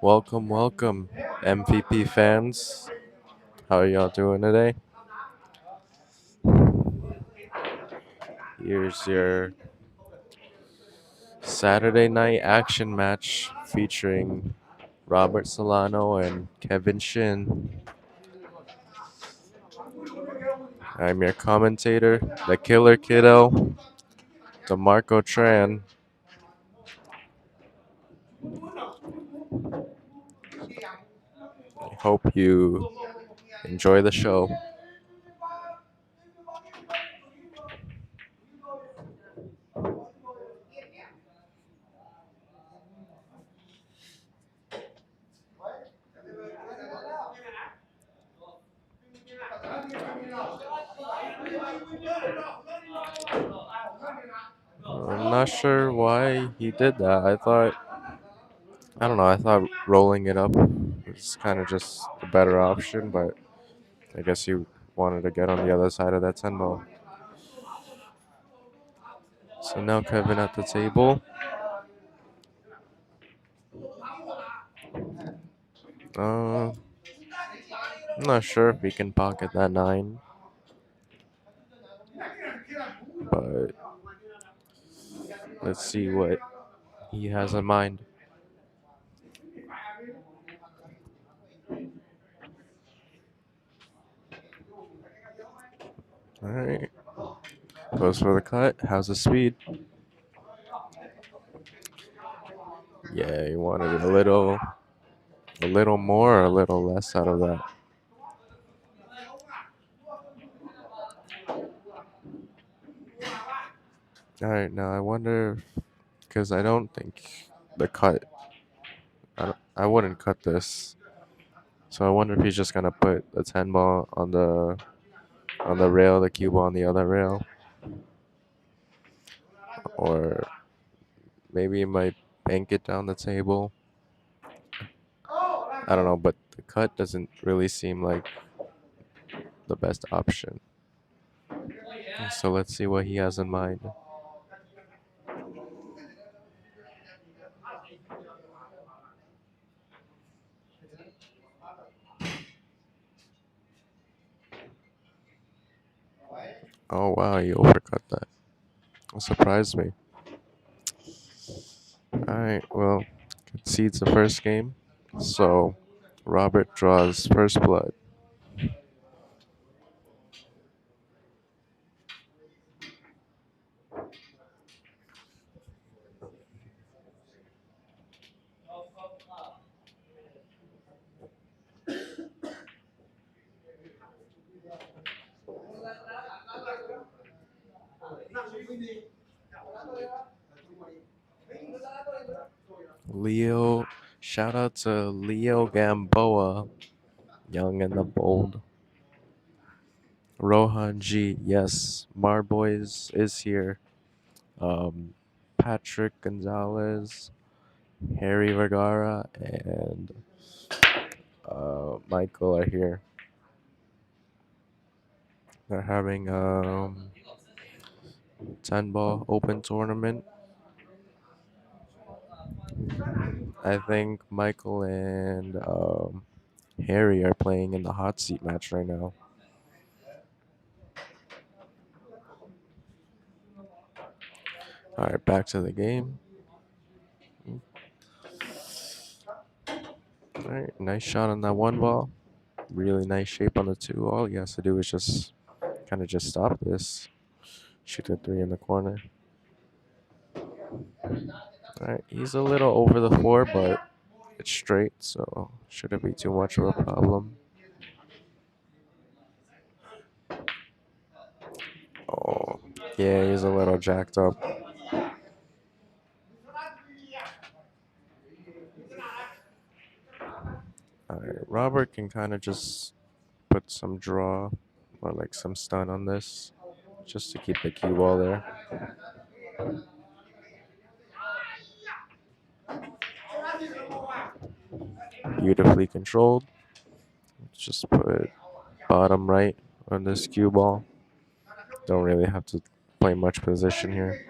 Welcome, MVP fans. How are y'all doing today? Here's your Saturday night action match featuring Robert Solano and Kevin Shin. I'm your commentator, the Killer Kiddo, DeMarco Tran. I hope you enjoy the show. I'm not sure why he did that. I don't know, I thought rolling it up was kind of just a better option, but I guess he wanted to get on the other side of that 10 ball. So now Kevin at the table. I'm not sure if he can pocket that 9, but let's see what he has in mind. All right, goes for the cut. How's the speed? Yeah, he wanted a little more, or a little less out of that. All right, now I wonder, because I don't think the cut. I wouldn't cut this, so I wonder if he's just gonna put the 10 ball on the rail, the cue ball on the other rail, or maybe he might bank it down the table. I don't know, but the cut doesn't really seem like the best option. So let's see what he has in mind. Oh wow, he overcut that. That surprised me. Alright, well, concedes the first game. So Robert draws first blood. Leo, shout out to Leo Gamboa, young and the bold. Rohan G, yes, Marboys is here. Um, Patrick Gonzalez, Harry Vergara, and Michael are here. They're having 10 ball open tournament. I think Michael and Harry are playing in the hot seat match right now. All right, back to the game. All right, nice shot on that one ball. Really nice shape on the 2. All he has to do is just kind of just stop this. Shoot the 3 in the corner. All right, he's a little over the 4, but it's straight, so shouldn't be too much of a problem. Oh, yeah, he's a little jacked up. All right, Robert can kind of just put some draw or like some stun on this just to keep the cue ball there. Beautifully controlled. Just put bottom right on this cue ball. Don't really have to play much position here.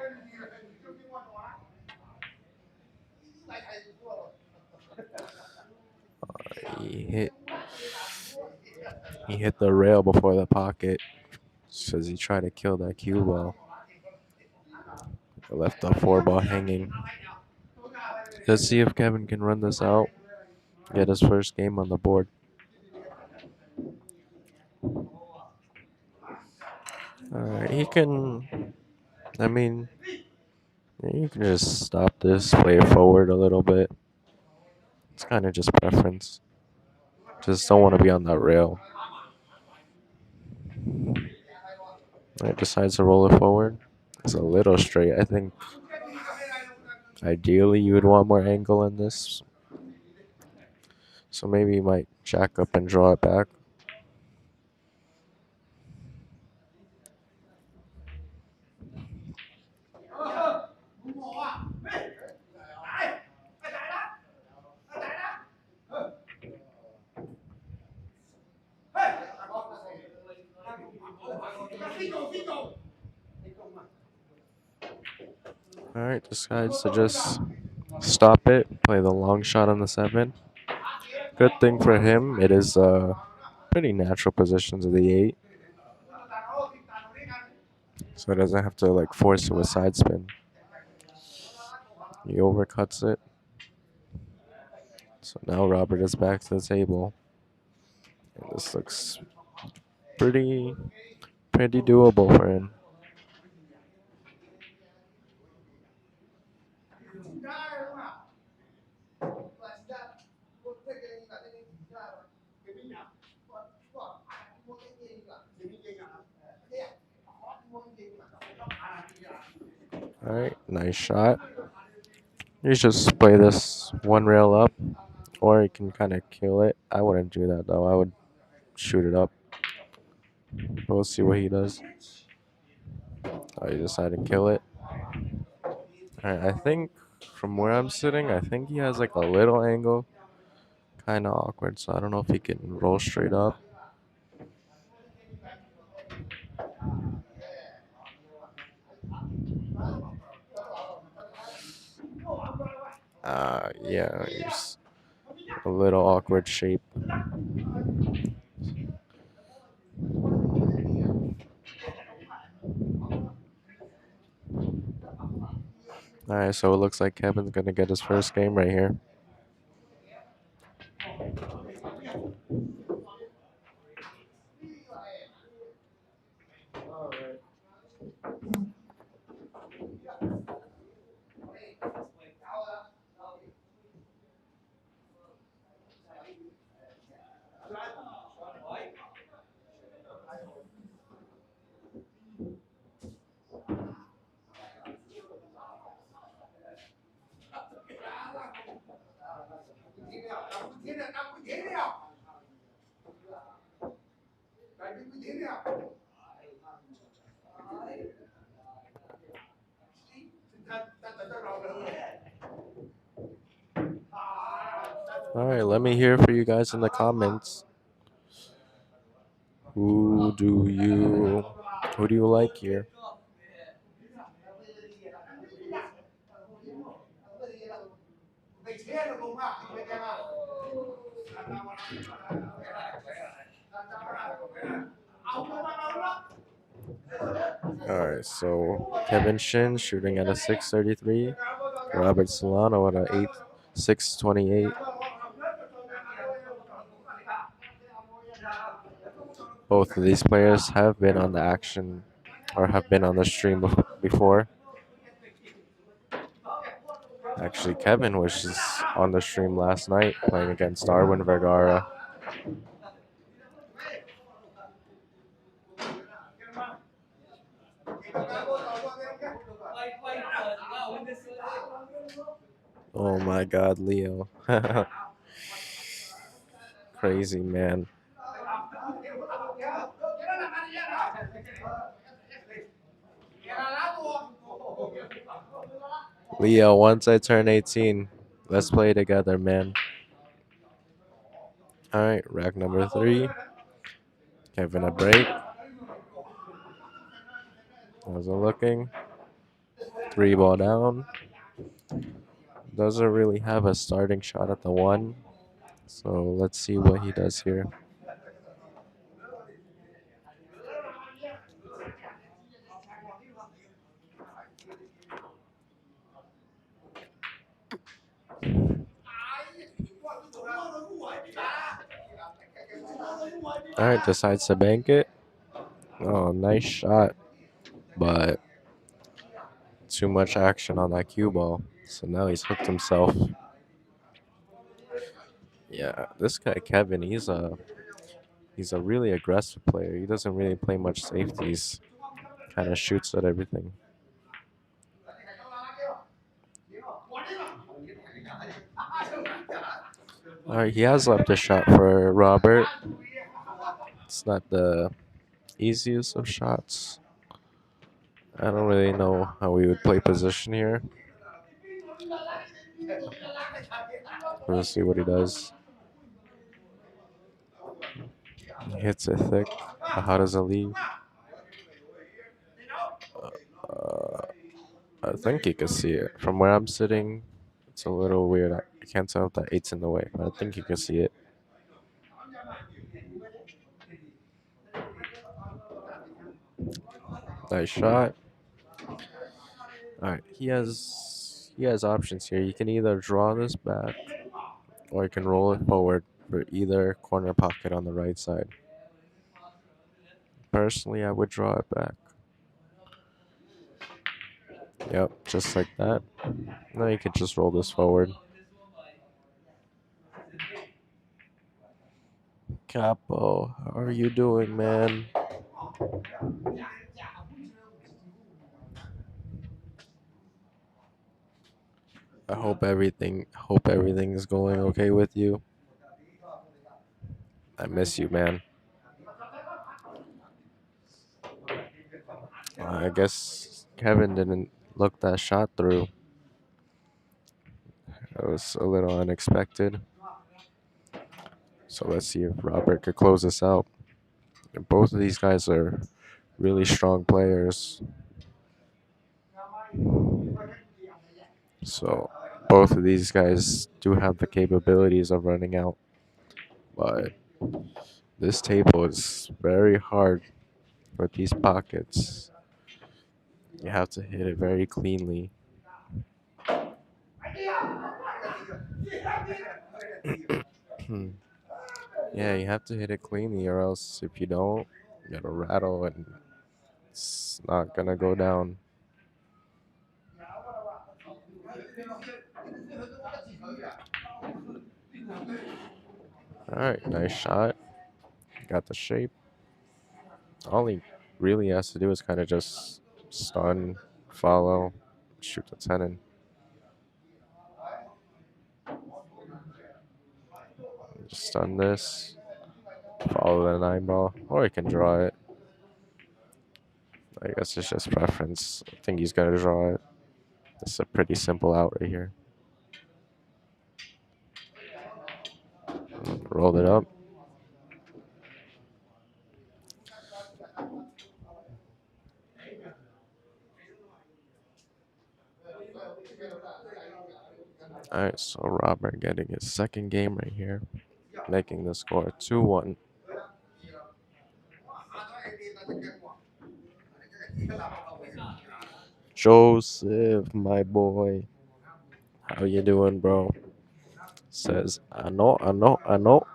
He hit he hit the rail before the pocket. Says he tried to kill that cue ball. Left the 4 ball hanging. Let's see if Kevin can run this out. Get his first game on the board. Alright, he can. I mean, you can just stop this, play it forward a little bit. It's kind of just preference. Just don't want to be on that rail. It decides to roll it forward. It's a little straight. I think ideally you would want more angle in this. So maybe you might jack up and draw it back. Alright, decides to just stop it, play the long shot on the 7. Good thing for him, it is pretty natural position to the 8. So it doesn't have to like force it with side spin. He overcuts it. So now Robert is back to the table. And this looks pretty doable for him. Alright, nice shot. You just play this one rail up, or you can kind of kill it. I wouldn't do that though. I would shoot it up. We'll see what he does. Oh, he decided to kill it. Alright, I think from where I'm sitting, I think he has like a little angle. Kind of awkward, so I don't know if he can roll straight up. Yeah, he's a little awkward shape. Alright, so it looks like Kevin's gonna get his first game right here. Alright, let me hear for you guys in the comments. Who do you like here? Alright, so Kevin Shin shooting at a 633. Robert Solano at a 628. Both of these players have been on the action or have been on the stream before. Actually, Kevin was just on the stream last night playing against Arwin Vergara. Oh my god, Leo. Crazy, man. Leo, once I turn 18, let's play together, man. Alright, rack number 3. Kevin a break. Wasn't looking. 3 ball down. Doesn't really have a starting shot at the 1. So let's see what he does here. All right, decides to bank it. Oh, nice shot, but too much action on that cue ball. So now he's hooked himself. Yeah, this guy Kevin, he's a really aggressive player. He doesn't really play much safeties. Kind of shoots at everything. All right, he has left a shot for Robert. It's not the easiest of shots. I don't really know how we would play position here. We'll see what he does. He hits it thick. But how does it leave? Uh, I think you can see it. From where I'm sitting, it's a little weird. I can't tell if that eight's in the way, but I think you can see it. Nice shot. All right, he has options here. You can either draw this back, or you can roll it forward for either corner pocket on the right side. Personally, I would draw it back. Yep, just like that. Now you can just roll this forward. Capo, how are you doing, man? I hope everything is going okay with you. I miss you, man. I guess Kevin didn't look that shot through. It was a little unexpected. So let's see if Robert could close this out. And both of these guys are really strong players. So both of these guys do have the capabilities of running out. But this table is very hard with these pockets. You have to hit it very cleanly. Yeah, you have to hit it cleanly, or else if you don't, you gotta rattle and it's not gonna go down. All right, nice shot. Got the shape. All he really has to do is kind of just stun, follow, shoot the 10 in. Just stun this, follow the 9 ball, or he can draw it. I guess it's just preference. I think he's gonna draw it. It's a pretty simple out right here. Rolled it up. All right, so Robert getting his second game right here, making the score 2-1. Joseph, my boy, how you doing, bro? Says, I know, I know, I know.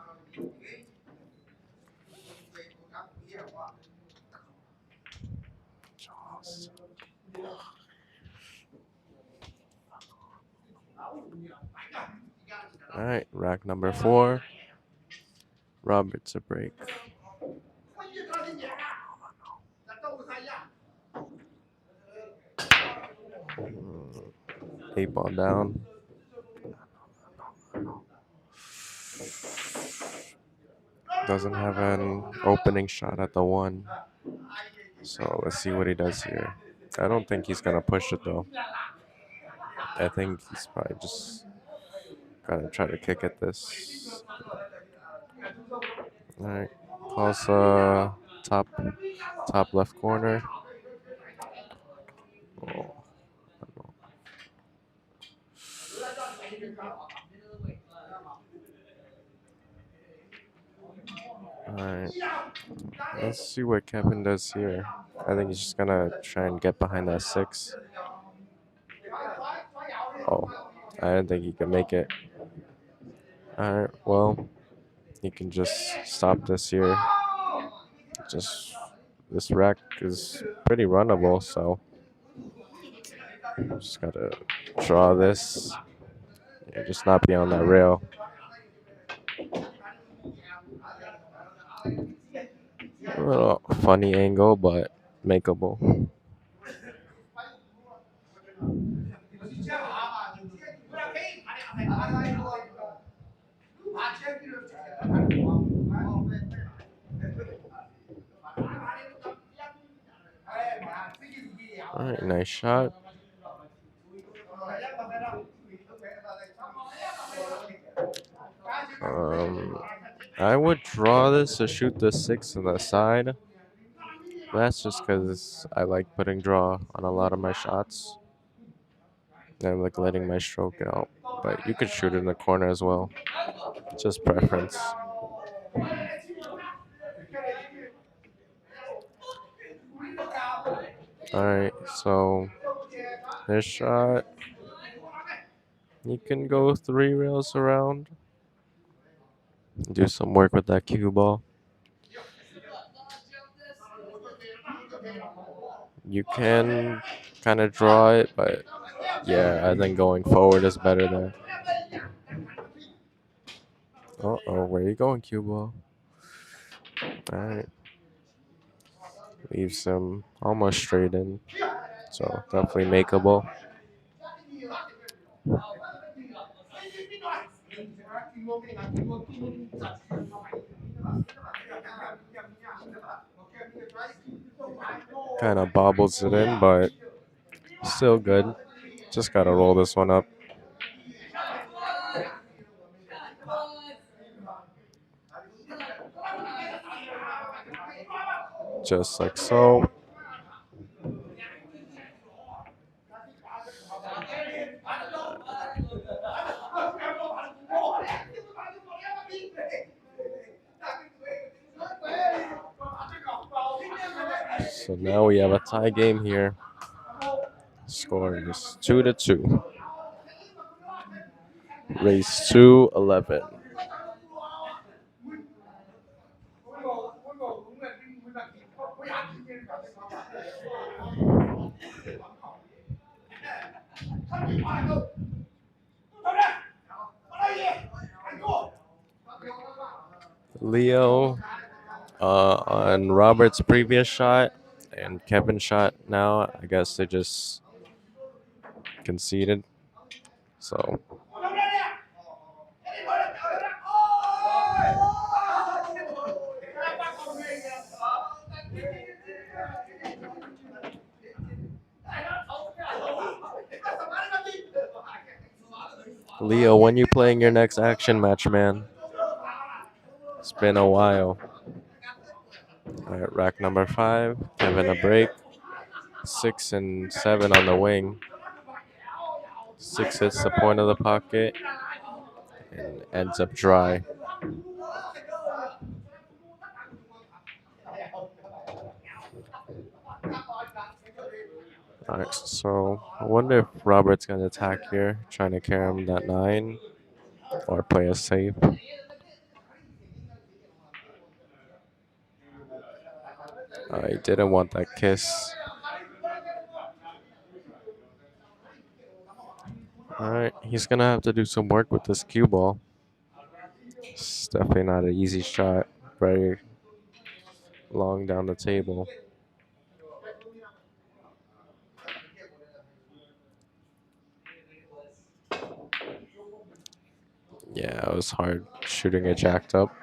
All right, rack number 4. Robert to break. Eight ball down. Doesn't have an opening shot at the 1. So let's see what he does here. I don't think he's gonna push it though. I think he's probably just gonna try to kick at this. All right, calls top left corner. Oh, Alright. Let's see what Kevin does here. I think he's just gonna try and get behind that 6. Oh, I didn't think he could make it. Alright, well, he can just stop this here. Just this rack is pretty runnable, so just gotta draw this. Yeah, just not be on that rail. A little funny angle, but makeable. Alright, nice shot. I would draw this to shoot the 6 on the side. That's just because I like putting draw on a lot of my shots. I like letting my stroke out. But you could shoot it in the corner as well. Just preference. Alright, so this shot, you can go 3 rails around. Do some work with that cue ball. You can kind of draw it, but yeah, I think going forward is better there. Uh-oh, where you going, cue ball? Alright. Leaves him almost straight in. So definitely makeable. Kind of bobbles it in, but still good. Just gotta roll this one up. Just like so. So now we have a tie game here. Score is 2-2. Race 2-11. Leo on Robert's previous shot and Kevin's shot now. I guess they just conceded. So Leo, when you playing your next action match, man? It's been a while. All right, rack number 5. Kevin a break. 6 and 7 on the wing. 6 hits the point of the pocket and ends up dry. All right, so I wonder if Robert's gonna attack here, trying to carry him that 9, or play a safe. He didn't want that kiss. All right, he's gonna have to do some work with this cue ball. It's definitely not an easy shot. Very long down the table. Yeah, it was hard shooting it jacked up.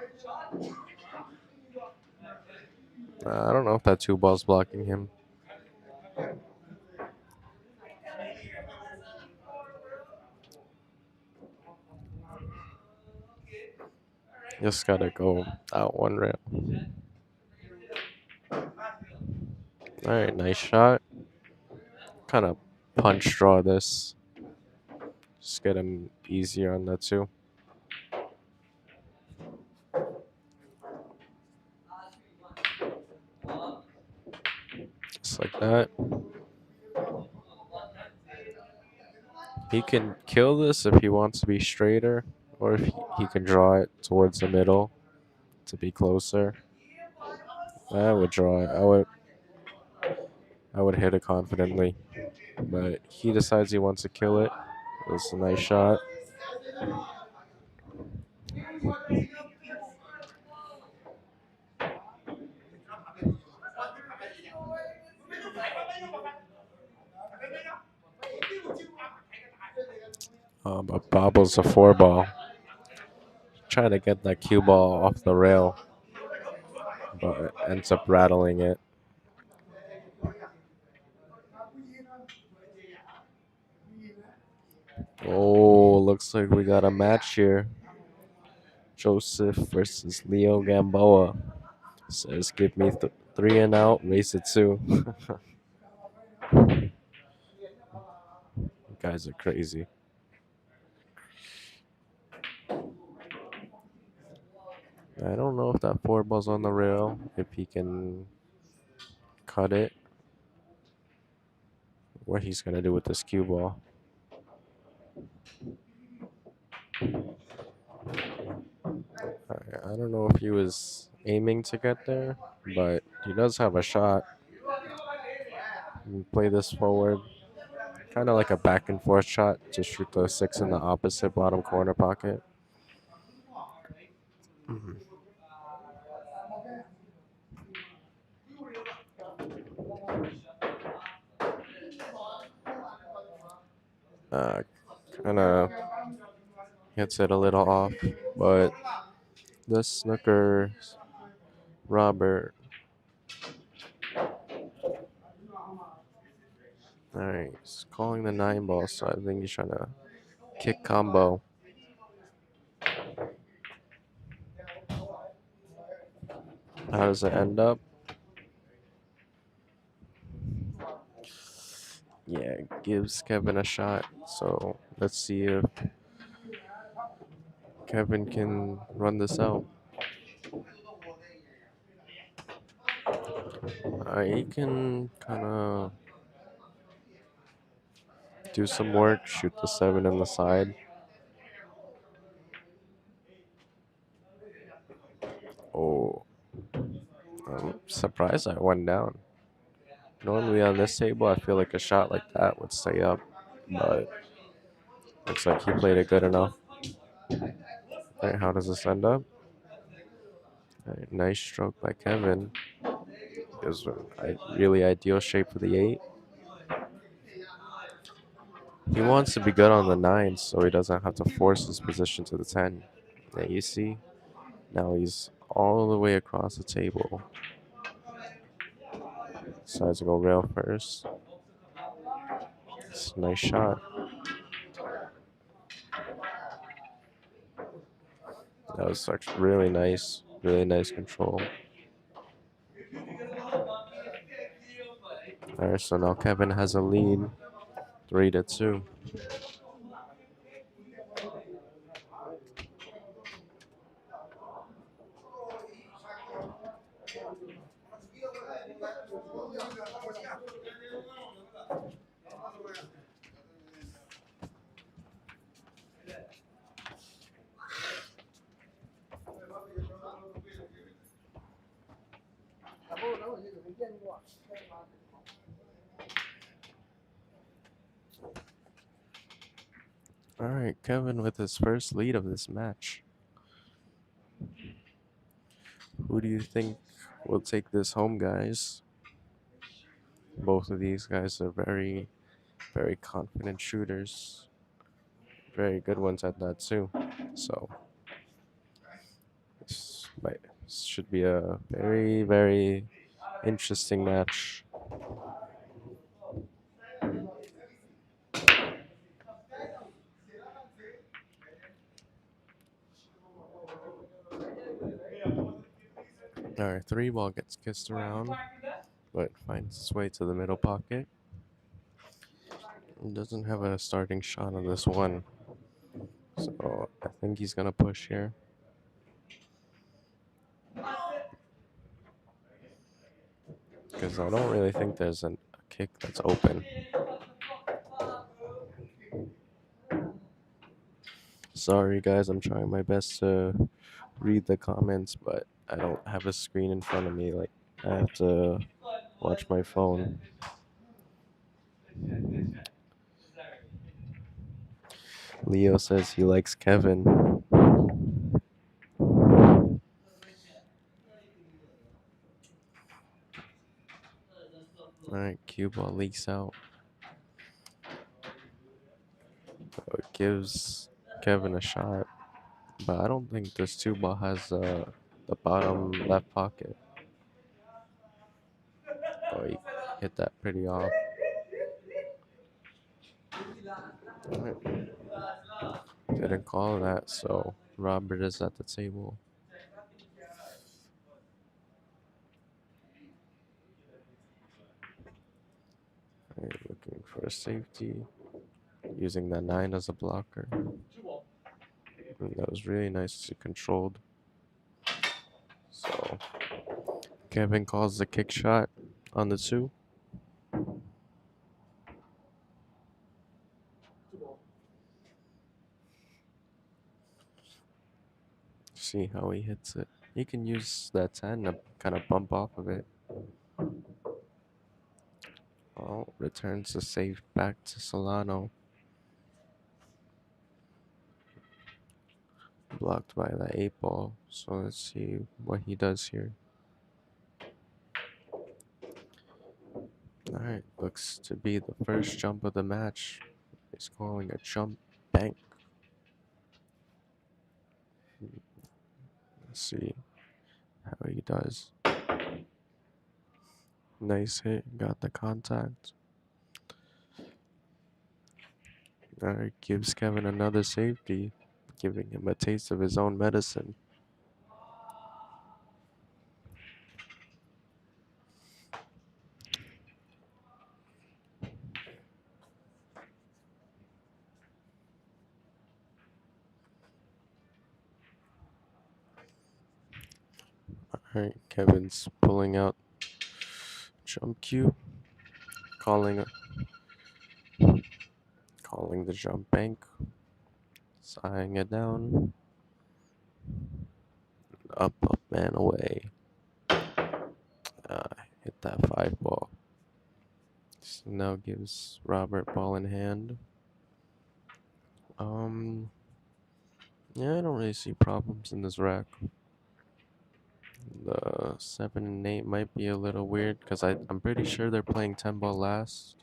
I don't know if that 2 ball's blocking him. Just gotta go out 1 rail. All right, nice shot. Kind of punch draw this. Just get him easier on that 2. Uh, he can kill this if he wants to be straighter, or if he can draw it towards the middle to be closer. I would draw it. I would hit it confidently, but he decides he wants to kill it. It's a nice shot. But bobbles a four ball. Trying to get that cue ball off the rail, but ends up rattling it. Oh, looks like we got a match here. Joseph versus Leo Gamboa. Says, give me three and out, race it two. You guys are crazy. I don't know if that four ball's on the rail, if he can cut it, what he's going to do with this cue ball. I don't know if he was aiming to get there, but he does have a shot. Play this forward. Kind of like a back and forth shot to shoot the six in the opposite bottom corner pocket. Uh, kind of hits it a little off, but the snooker Robert. Alright, he's calling the nine ball, so I think he's trying to kick combo. How does it end up? Yeah, gives Kevin a shot. So let's see if Kevin can run this out. He can kind of do some work, shoot the seven in the side. Oh, I'm surprised I went down. Normally on this table, I feel like a shot like that would stay up, but looks like he played it good enough. All right, how does this end up? All right, nice stroke by Kevin. Gives a really ideal shape for the eight. He wants to be good on the nine, so he doesn't have to force his position to the 10. There you see. Now he's all the way across the table. Decides to go rail first. It's a nice shot. That was actually really nice. Really nice control. All right, so now Kevin has a lead, 3-2. All right, Kevin with his first lead of this match. Who do you think will take this home, guys? Both of these guys are very, very confident shooters. Very good ones at that, too. So, this should be a very, very interesting match. All right, three ball gets kissed around, but finds its way to the middle pocket. He doesn't have a starting shot on this one, so I think he's gonna push here. Because I don't really think there's kick that's open. Sorry, guys, I'm trying my best to read the comments, but I don't have a screen in front of me. Like, I have to watch my phone. Leo says he likes Kevin. Alright, cue ball leaks out. It gives Kevin a shot, but I don't think this two ball has the bottom left pocket. Oh, he hit that pretty off. Alright. Didn't call that, so Robert is at the table. Alright, looking for a safety, using the 9 as a blocker. And that was really nicely controlled. So Kevin calls the kick shot on the 2. See how he hits it. He can use that 10 to kind of bump off of it. Oh, returns the save back to Solano. Blocked by the 8 ball. So let's see what he does here. Alright, looks to be the first jump of the match. He's calling a jump bank. Let's see how he does. Nice hit, got the contact. Alright, gives Kevin another safety, giving him a taste of his own medicine. Alright, Kevin's pulling out jump cue, calling the jump bank, eyeing it down, up, man away. Hit that 5 ball. So now gives Robert ball in hand. Yeah, I don't really see problems in this rack. The 7 and 8 might be a little weird because I'm pretty sure they're playing 10 ball last.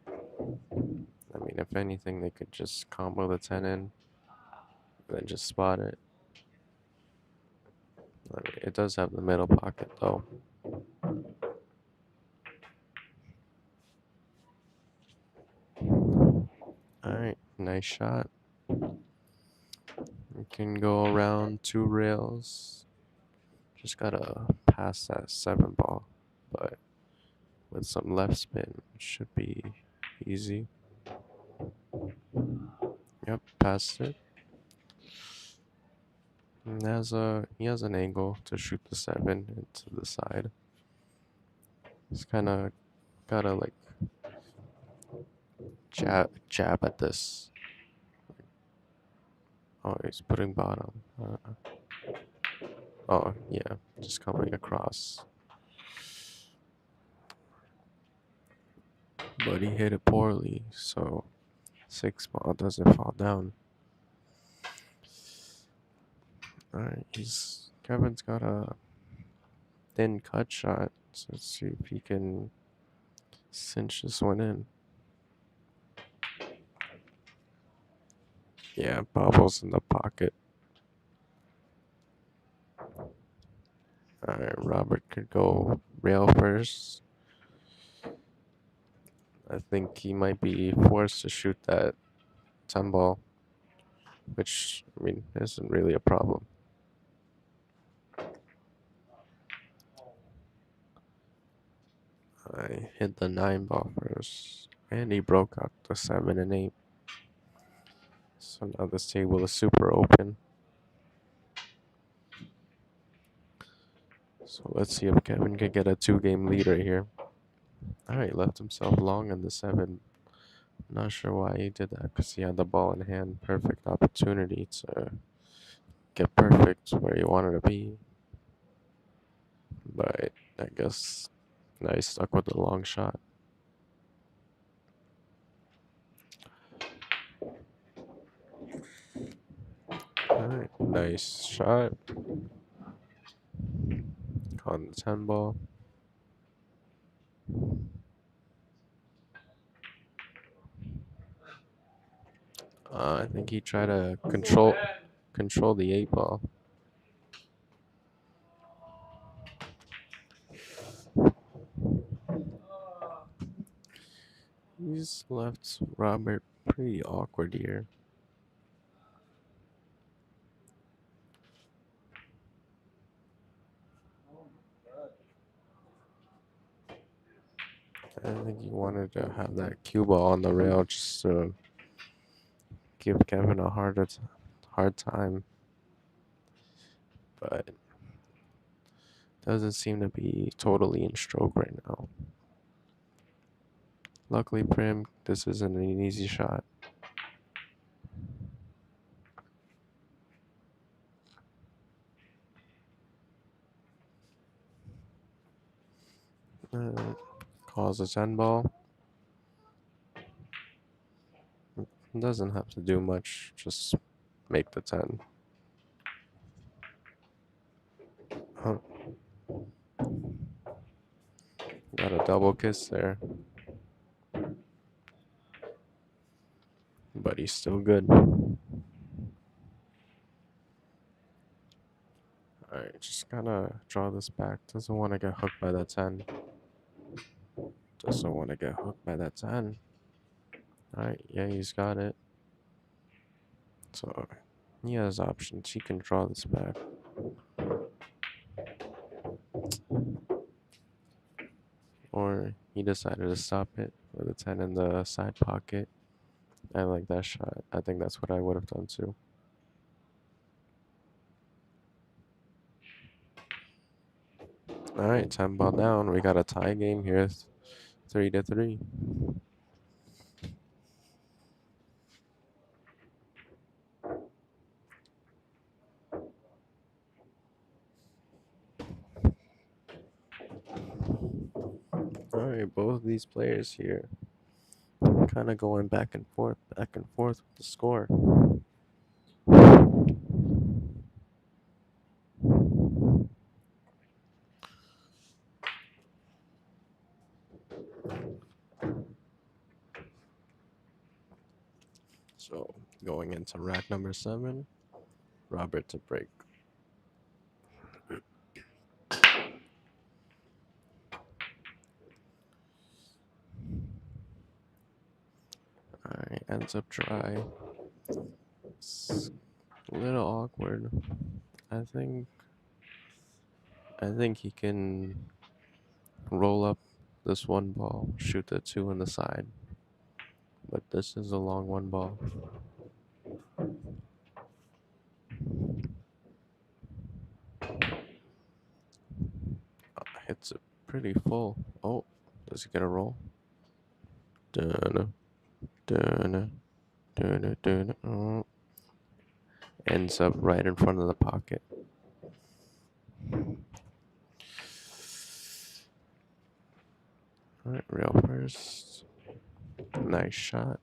I mean, if anything, they could just combo the 10 in and then just spot it. I mean, it does have the middle pocket though. Alright, nice shot. We can go around 2 rails. Just gotta pass that 7 ball, but with some left spin, it should be easy. Yep, passed it. And he has an angle to shoot the 7 into the side. He's kind of gotta like jab at this. Oh, he's putting bottom. Oh yeah, just coming across. But he hit it poorly, so 6 ball doesn't fall down. Alright, Kevin's got a thin cut shot, so let's see if he can cinch this one in. Yeah, bobbles in the pocket. Alright, Robert could go rail first. I think he might be forced to shoot that 10 ball, which, I mean, isn't really a problem. I hit the 9 ball first, and he broke out the 7 and 8. So now this table is super open. So let's see if Kevin can get a 2-game lead right here. Alright, left himself long in the 7. Not sure why he did that, because he had the ball in hand. Perfect opportunity to get perfect where he wanted to be. But I guess now he's stuck with the long shot. Alright, nice shot. On the 10 ball. I think he tried to control the 8 ball. He's left Robert pretty awkward here. I think he wanted to have that cue ball on the rail just to give Kevin a hard time, but doesn't seem to be totally in stroke right now. Luckily for him, this isn't an easy shot. Calls a 10 ball. Doesn't have to do much, just make the 10. Huh. Got a double kiss there. But he's still good. Alright, just gotta draw this back. Doesn't want to get hooked by that 10. Doesn't want to get hooked by that 10. Alright, yeah, he's got it. So he has options. He can draw this back. Or he decided to stop it with a 10 in the side pocket. I like that shot. I think that's what I would have done too. Alright, 10 ball down. We got a tie game here. 3-3. Alright, both these players here kind of going back and forth with the score. So going into rack number 7, Robert to break. Alright, ends up dry. It's a little awkward. I think he can roll up this 1 ball, shoot the 2 on the side. But this is a long 1 ball. Hits it pretty full. Oh, does he get a roll? Dun, dun, dun, dun. Oh. Ends up right in front of the pocket. Alright, rail first. Nice shot.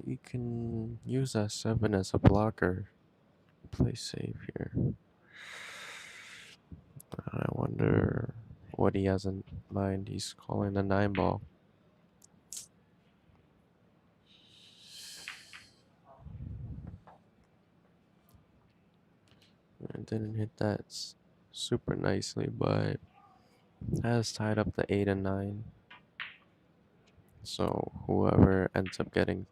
You can use that 7 as a blocker. Play safe here. I wonder what he has in mind. He's calling a 9 ball. It didn't hit that super nicely, but has tied up the 8 and 9. So whoever ends up getting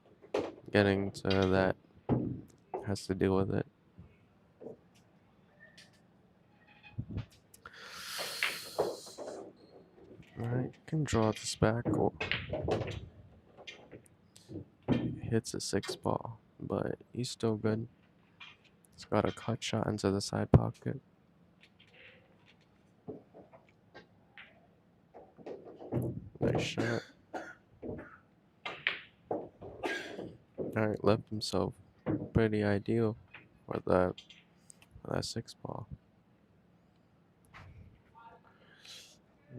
to that has to deal with it. Alright, can draw this back. Or hits a 6 ball, but he's still good. He's got a cut shot into the side pocket. Nice shot. Alright, left himself pretty ideal for that six ball.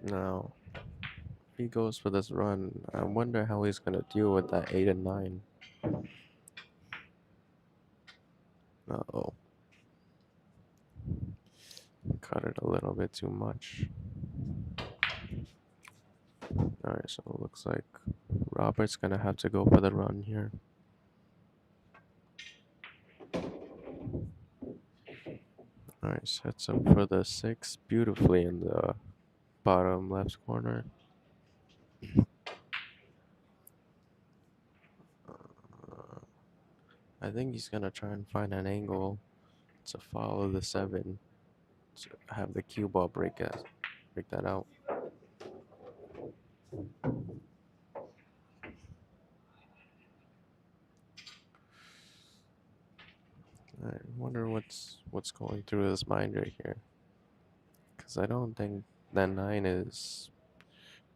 Now, if he goes for this run, I wonder how he's gonna deal with that 8 and 9. Uh-oh. Cut it a little bit too much. Alright, so it looks like Robert's gonna have to go for the run here. Alright, sets up for the 6 beautifully in the bottom left corner. I think he's gonna try and find an angle to follow the 7 to have the cue ball break that out. I wonder what's going through his mind right here, because I don't think that 9 is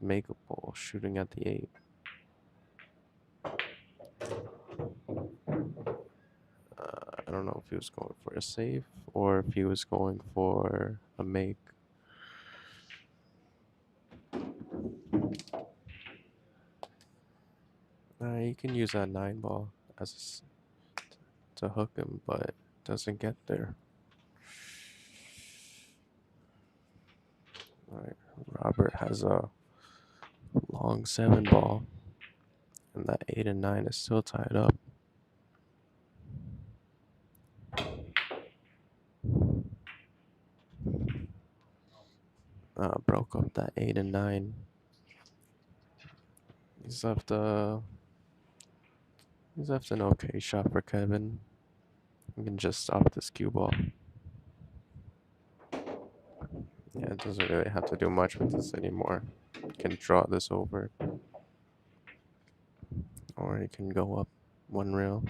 makeable shooting at the 8. I don't know if he was going for a save or if he was going for a make. You can use that 9 ball to hook him, but it doesn't get there. Alright, Robert has a long 7 ball, and that 8 and 9 is still tied up. Broke up that 8 and 9. He's left an okay shot for Kevin. We can just stop this cue ball. Yeah, it doesn't really have to do much with this anymore. You can draw this over, or you can go up 1 rail,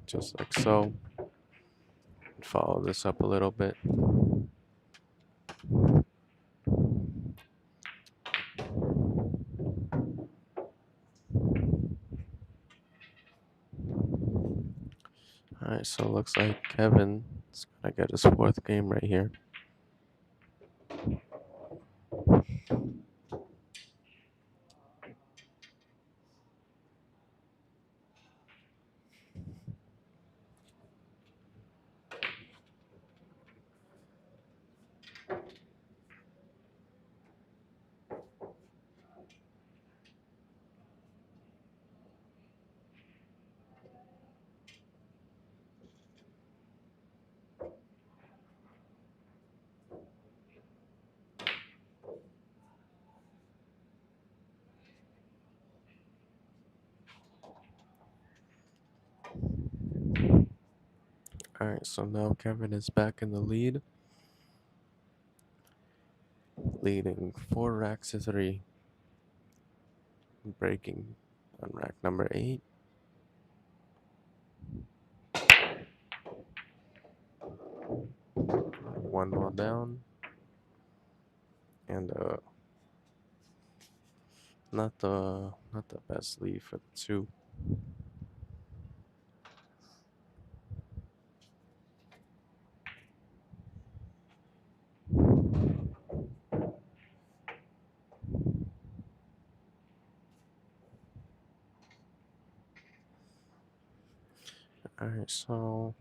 just like so. Follow this up a little bit. Alright, so it looks like Kevin is gonna get his 4th game right here. Alright, so now Kevin is back in the lead, leading 4 racks to 3, breaking on rack number 8. One ball down, and not the best lead for the 2. Alright, so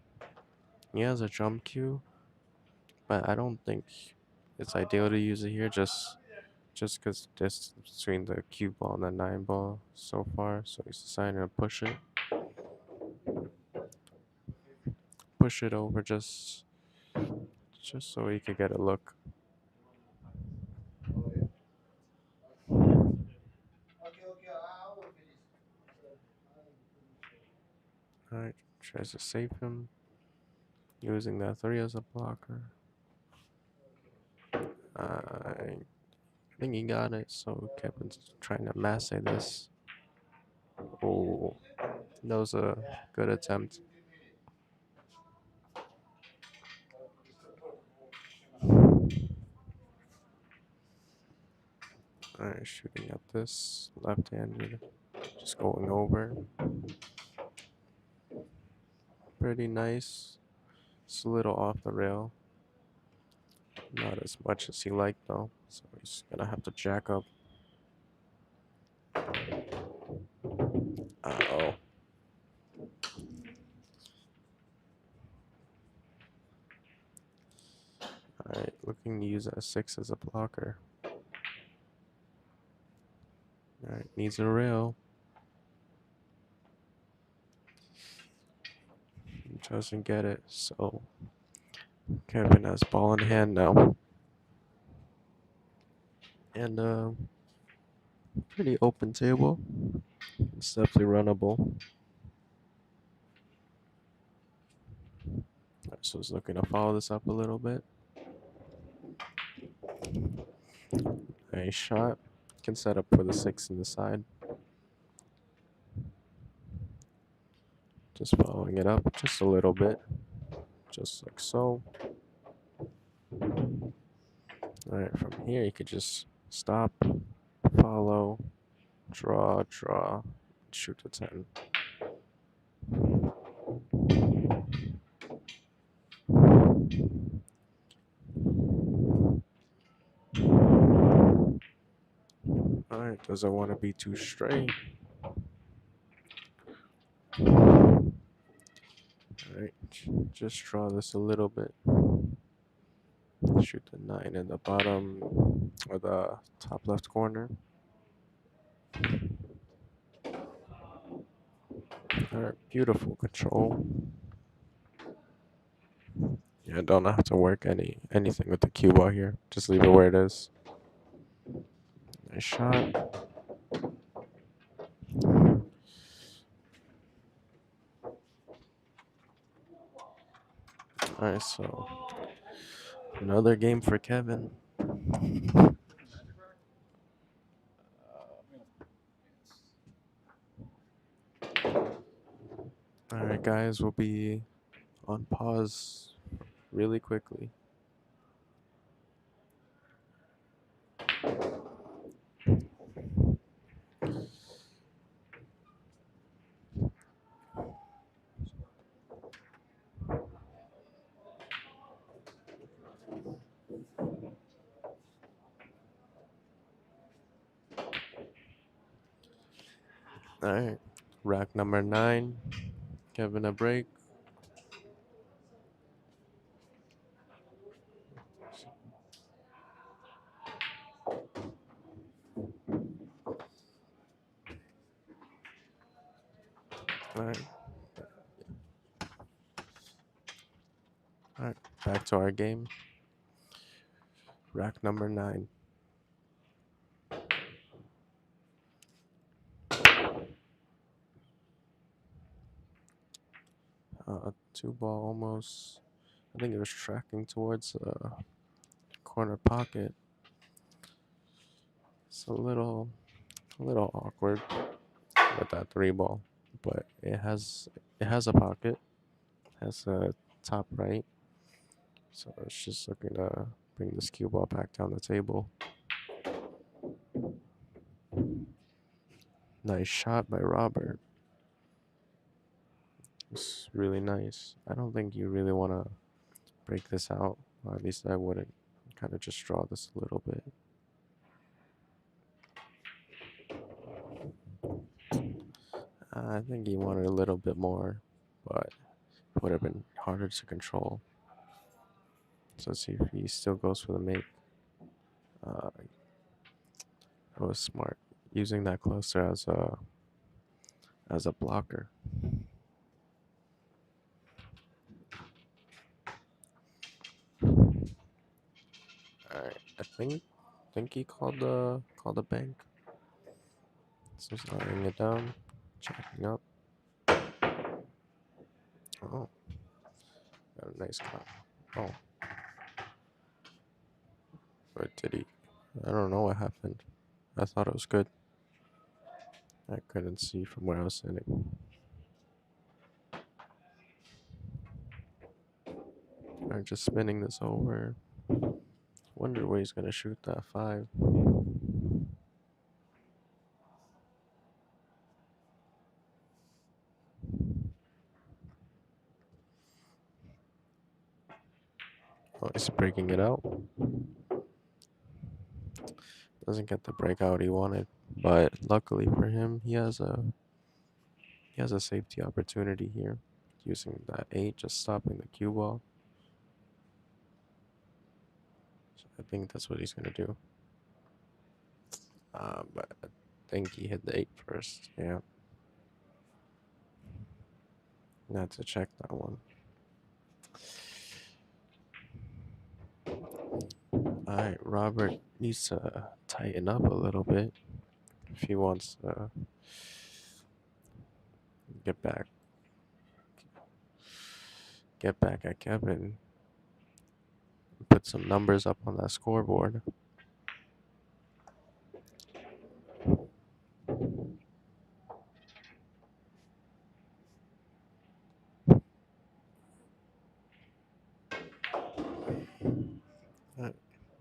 he has a jump cue, but I don't think it's ideal to use it here just because the distance between the cue ball and the 9 ball so far. So he's deciding to push it over just so he could get a look. Alright, tries to save him using that 3 as a blocker. I think he got it, so Kevin's trying to masse this. Oh, that was a good attempt. Alright, shooting at this left-handed, just going over. Pretty nice. It's a little off the rail. Not as much as he liked though, so he's gonna have to jack up. Uh-oh. Alright, looking to use S6 as a blocker. Alright, needs a rail. He doesn't get it, so Kevin has ball in hand now. And pretty open table. It's definitely runnable. So he's looking to follow this up a little bit. Nice shot. Can set up for the 6 in the side. Just following it up just a little bit. Just like so. Alright, from here you could just stop, follow, draw, shoot the 10. Alright, doesn't want to be too straight. Alright, just draw this a little bit. Shoot the 9 in the bottom or the top left corner. Alright, beautiful control. Yeah, don't have to work anything with the cue ball here. Just leave it where it is. Nice shot. Alright, so another game for Kevin. Alright, guys, we'll be on pause really quickly. Alright, rack number 9. Kevin a break. Alright. Alright, back to our game. Rack number 9. Two ball almost. I think it was tracking towards corner pocket. It's a little awkward with that 3 ball, but it has a pocket, has a top right, so it's just looking to bring this cue ball back down the table. Nice shot by Robert. It's really nice. I don't think you really want to break this out, or at least I wouldn't. Kind of just draw this a little bit. I think he wanted a little bit more, but it would have been harder to control. So let's see if he still goes for the make. That was smart, using that closer as a blocker. Alright, I think he called the bank. So he's laying it down, checking up. Oh, got a nice cut. Oh, or did he? I don't know what happened. I thought it was good. I couldn't see from where I was sitting. Alright, just spinning this over. Wonder where he's gonna shoot that 5. He's breaking it out. Doesn't get the breakout he wanted, but luckily for him, he has a safety opportunity here, using that 8, just stopping the cue ball. So I think that's what he's gonna do. But I think he hit the 8 first. Yeah. Not to check that one. Alright, Robert needs to tighten up a little bit if he wants to get back get back at Kevin. Put some numbers up on that scoreboard.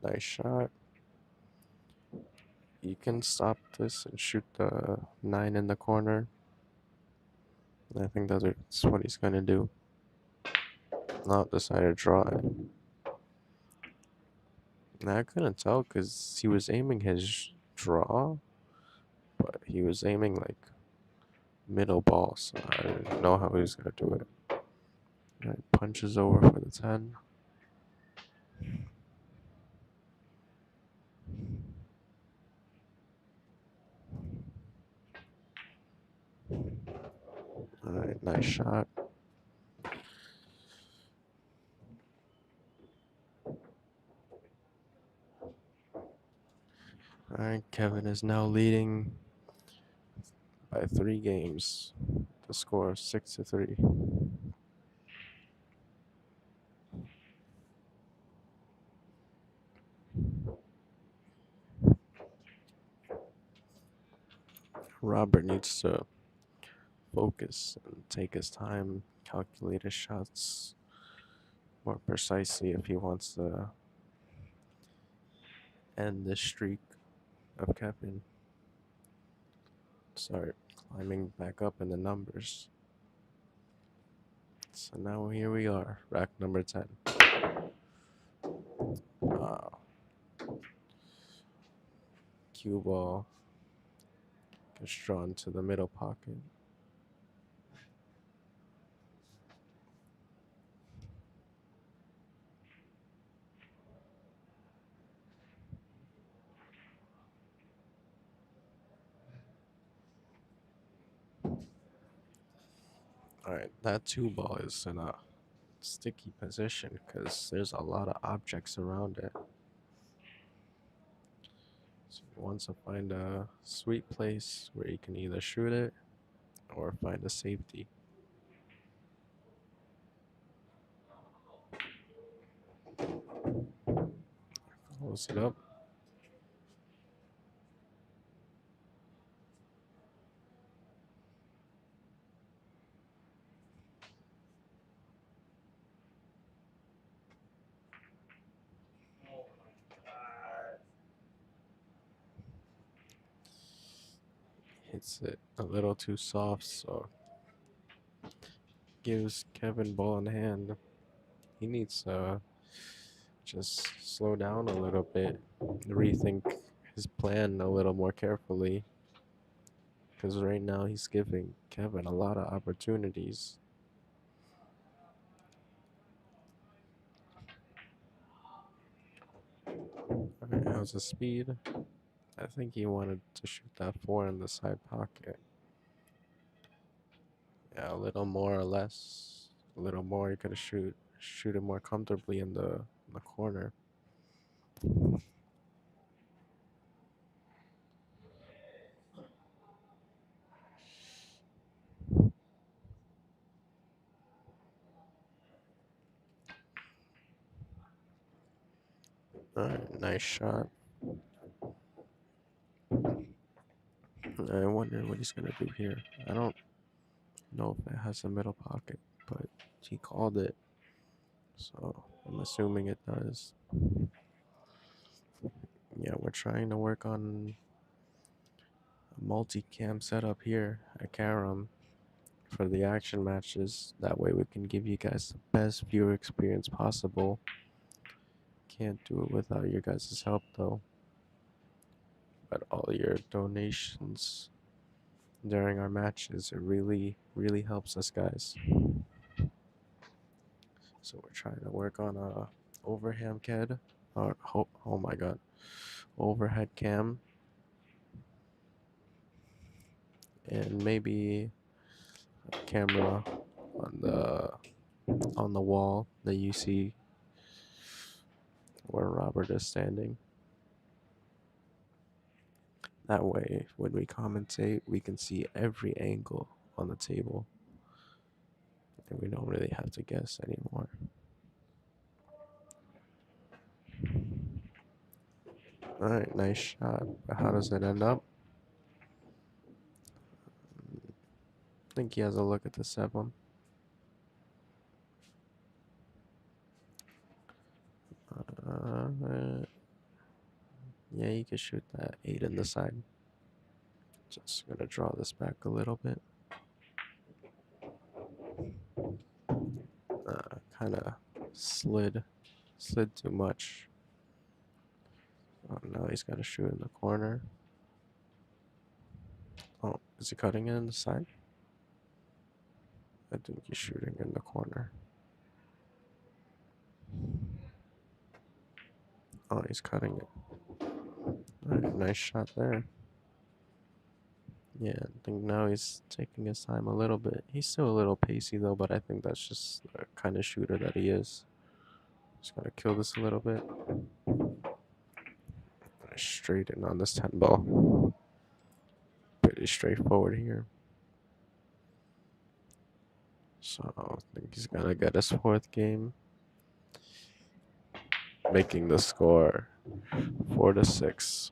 Nice shot. You can stop this and shoot the 9 in the corner. I think that's what he's gonna do. Not decide to draw it. Now, I couldn't tell because he was aiming his draw, but he was aiming like middle ball, so I didn't know how he was gonna do it. Alright, punches over for the 10. Alright, nice shot. Alright, Kevin is now leading by 3 games. The score is 6-3. Robert needs to focus and take his time, calculate his shots more precisely if he wants to end this streak of Kevin. Start climbing back up in the numbers. So now here we are, rack number 10. Wow. Cue ball gets drawn to the middle pocket. Alright, that 2 ball is in a sticky position because there's a lot of objects around it. So he wants to find a sweet place where he can either shoot it or find a safety. Close it up. Hits it a little too soft, so gives Kevin ball in hand. He needs to just slow down a little bit, rethink his plan a little more carefully. Because right now he's giving Kevin a lot of opportunities. Alright, how's the speed? I think he wanted to shoot that 4 in the side pocket. Yeah, a little more or less. A little more, he could have shoot it more comfortably in the corner. Alright, nice shot. I wonder what he's gonna do here. I don't know if it has a middle pocket, but he called it, so I'm assuming it does. Yeah, we're trying to work on a multi-cam setup here at Karam for the action matches. That way we can give you guys the best viewer experience possible. can't do it without your guys' help though. But all your donations during our matches, it really, really helps us, guys. So we're trying to work on a overhand CAD, or oh my god, overhead cam, and maybe a camera on the wall that you see where Robert is standing. That way, when we commentate, we can see every angle on the table, and we don't really have to guess anymore. All right, nice shot. But how does it end up? I think he has a look at the 7. Yeah, you can shoot that 8 in the side. Just gonna draw this back a little bit. Kind of slid too much. Oh, now he's got to shoot in the corner. Oh, is he cutting it in the side? I think he's shooting in the corner. Oh, he's cutting it. Alright, nice shot there. Yeah, I think now he's taking his time a little bit. He's still a little pacey though, but I think that's just the kind of shooter that he is. Just gotta kill this a little bit. Straight in on this 10 ball. Pretty straightforward here. So I think he's gonna get his 4th game, making the score 4-6.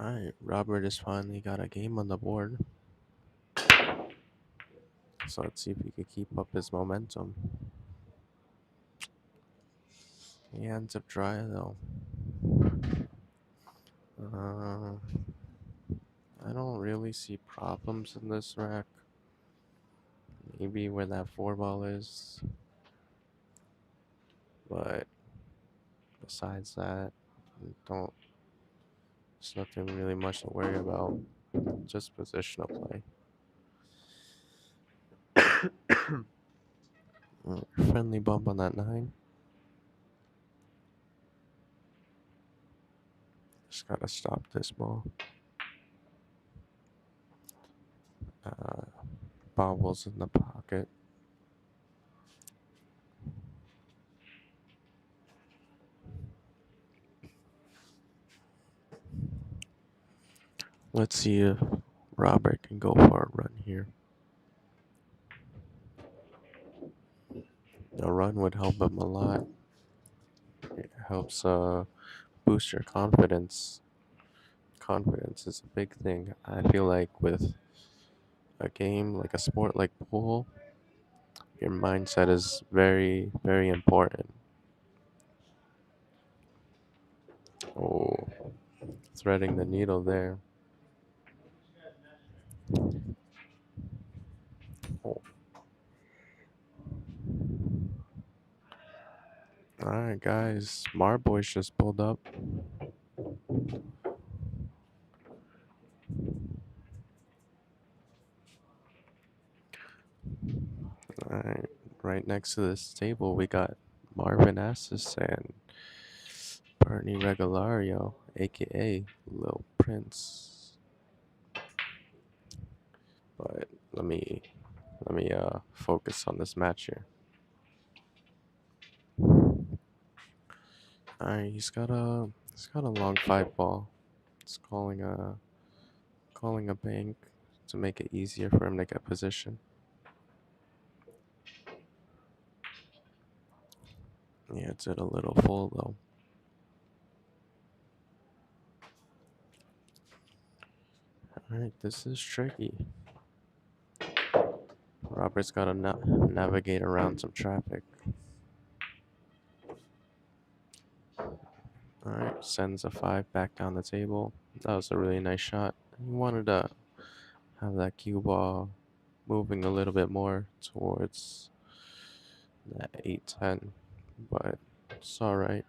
Alright, Robert has finally got a game on the board. So let's see if he can keep up his momentum. He ends up dry though. I don't really see problems in this rack. Maybe where that 4 ball is. But besides that, don't. There's nothing really much to worry about. Just positional play. Friendly bump on that 9. Just gotta stop this ball. Bobbles in the pocket. Let's see if Robert can go for a run here. A run would help him a lot. It helps boost your confidence. Confidence is a big thing. I feel like with a game like a sport like pool, your mindset is very, very important. Oh, threading the needle there. Oh. Alright, guys. Marboys just pulled up. Alright, right next to this table, we got Marvin Assis and Bernie Regalario, aka Lil Prince. But let me focus on this match here. Alright, he's got a long 5 ball. It's calling a bank to make it easier for him to get position. Yeah, it's at a little full though. Alright, this is tricky. Robert's gotta navigate around some traffic. Alright, sends a 5 back down the table. That was a really nice shot. He wanted to have that cue ball moving a little bit more towards that 8-10, but it's alright.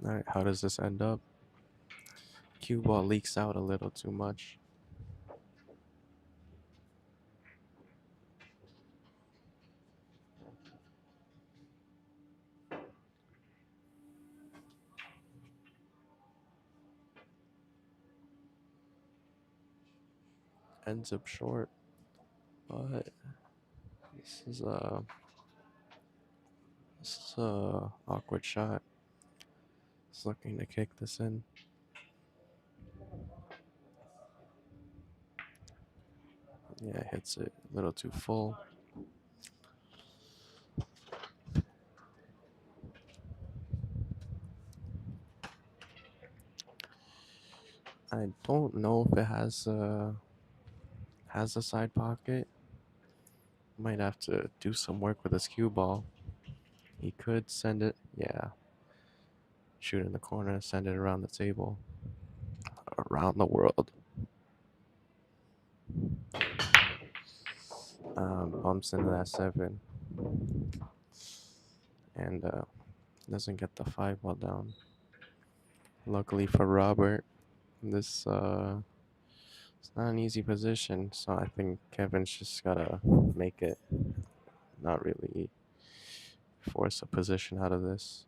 Alright, how does this end up? Cue ball leaks out a little too much. Ends up short, but this is a awkward shot. He's looking to kick this in. Yeah, hits it a little too full. I don't know if it has a side pocket. Might have to do some work with his cue ball. He could send it, yeah. Shoot in the corner, send it around the table, around the world. Bumps into that 7, and doesn't get the 5 ball down. Luckily for Robert, this it's not an easy position, so I think Kevin's just gotta make it, not really force a position out of this.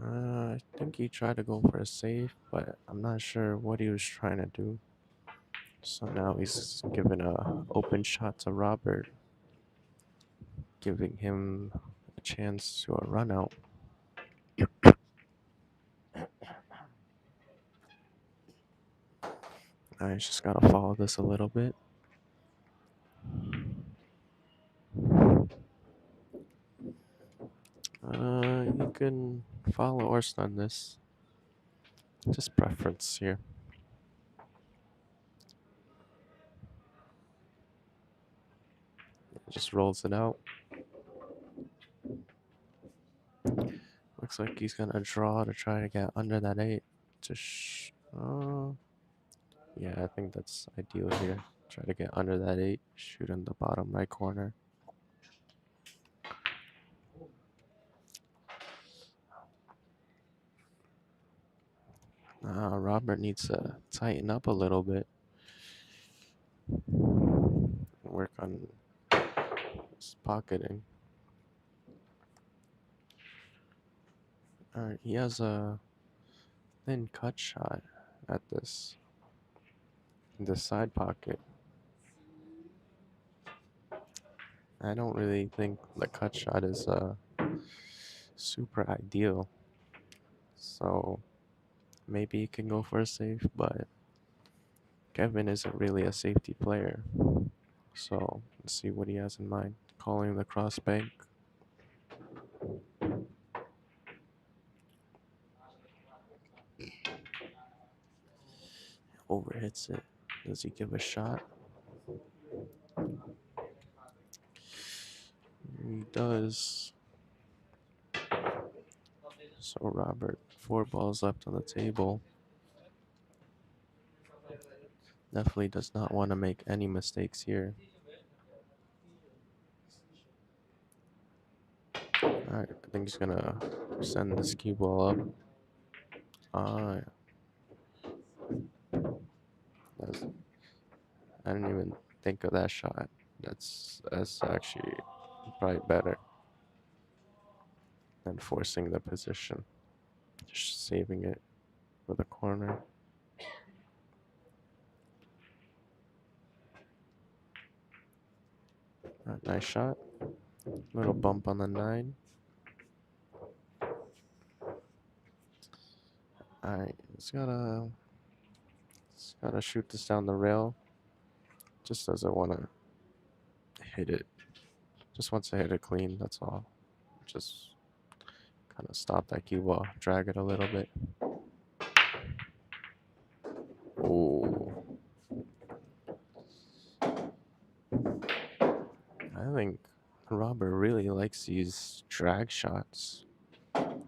I think he tried to go for a save, but I'm not sure what he was trying to do. So now he's giving a open shot to Robert, giving him a chance to a run out. I just gotta follow this a little bit. You can follow or stun this. Just preference here. Just rolls it out. Looks like he's gonna draw to try to get under that 8. Yeah, I think that's ideal here. Try to get under that 8. Shoot in the bottom right corner. Robert needs to tighten up a little bit. Work on his pocketing. Alright, he has a thin cut shot at this side pocket. I don't really think the cut shot is super ideal. So maybe he can go for a save, but Kevin isn't really a safety player. So let's see what he has in mind. Calling the cross bank. Overhits it. Does he give a shot? He does. So Robert, 4 balls left on the table. Definitely does not want to make any mistakes here. Alright, I think he's gonna send this cue ball up. I didn't even think of that shot. That's actually probably better than forcing the position. Just saving it for the corner. Nice shot. Little bump on the 9. Alright, it's gotta shoot this down the rail. Just doesn't want to hit it. Just wants to hit it clean, that's all. Just kind of stop that cue ball, drag it a little bit. Oh, I think Robert really likes these drag shots. So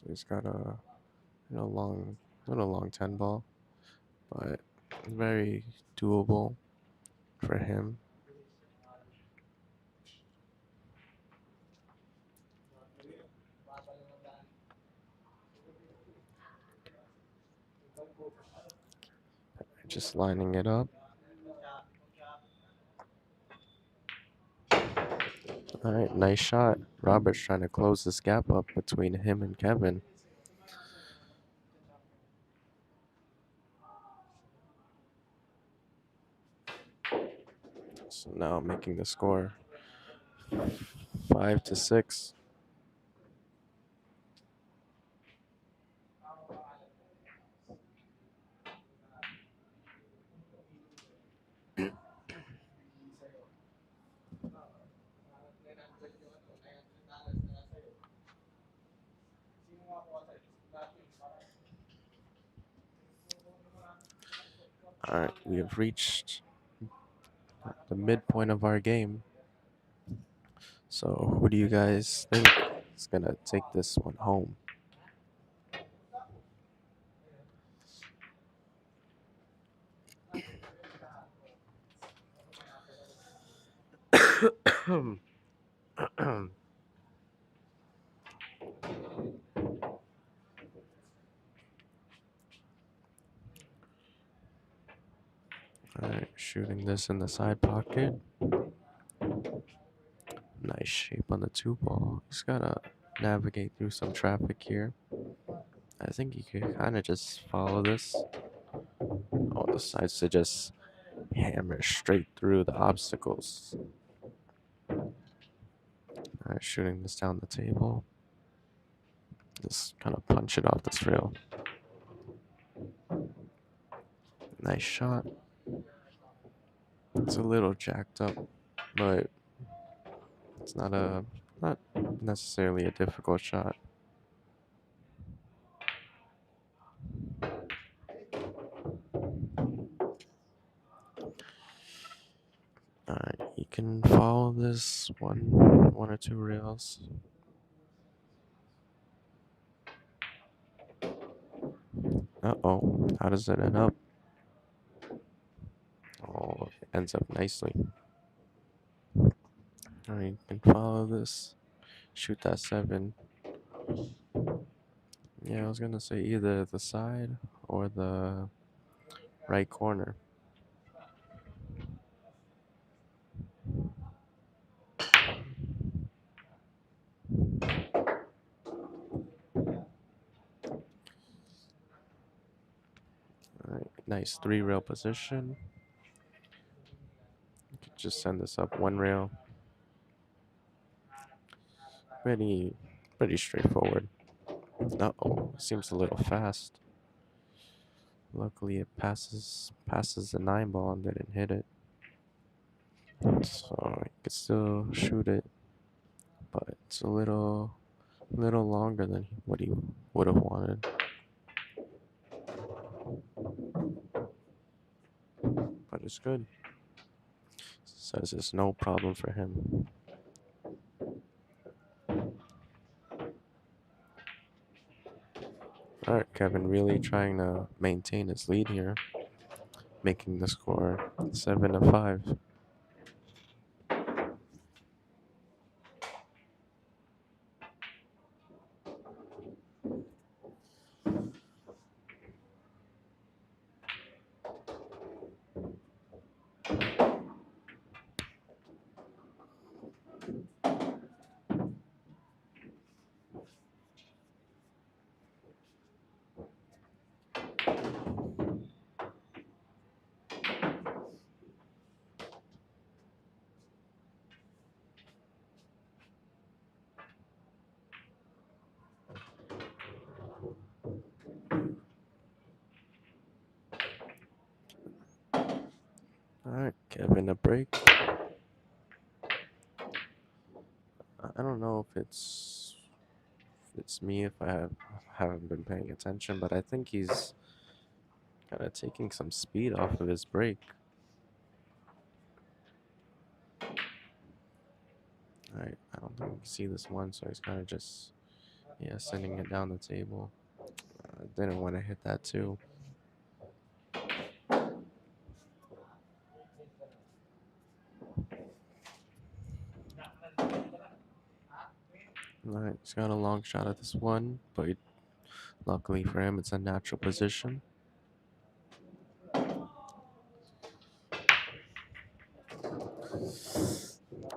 he's got a little long 10 ball, but very doable for him. Just lining it up. All right, nice shot. Robert's trying to close this gap up between him and Kevin. So now making the score 5-6. All right, we have reached the midpoint of our game. So who do you guys think is gonna take this one home? All right, shooting this in the side pocket. Nice shape on the two ball. He's gotta navigate through some traffic here. I think he could kind of just follow this. Oh, decides to just hammer straight through the obstacles. Alright, shooting this down the table. Just kind of punch it off this rail. Nice shot. It's a little jacked up, but it's not necessarily a difficult shot. Alright, you can follow this one or two rails. Uh-oh, how does it end up? Oh, it ends up nicely. Alright, you can follow this. Shoot that 7. Yeah, I was gonna say either the side or the right corner. Alright, nice 3 rail position. You could just send this up 1 rail. Pretty straightforward. Uh-oh, seems a little fast. Luckily it passes the 9 ball and didn't hit it. So you could still shoot it, but it's a little longer than what he would have wanted. But it's good. Says it's no problem for him. Alright, Kevin really trying to maintain his lead here, making the score 7-5. Giving a break. I don't know if it's me if haven't been paying attention, but I think he's kind of taking some speed off of his break. I don't think you can see this one, so he's kind of just sending it down the table. Didn't want to hit that too. Alright, he's got a long shot at this one, but luckily for him, it's a natural position.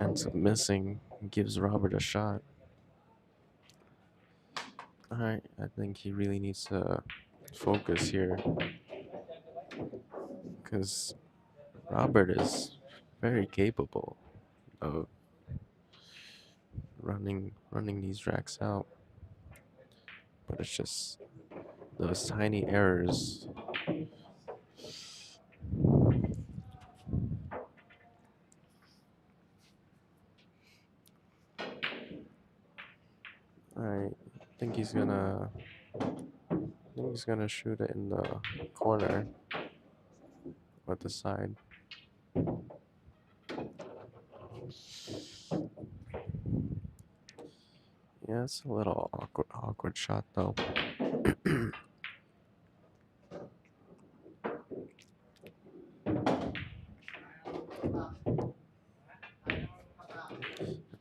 Ends up missing, gives Robert a shot. Alright, I think he really needs to focus here, because Robert is very capable of running these racks out, but it's just those tiny errors. Alright, I think he's gonna shoot it in the corner with the side. Yeah, it's a little awkward shot though.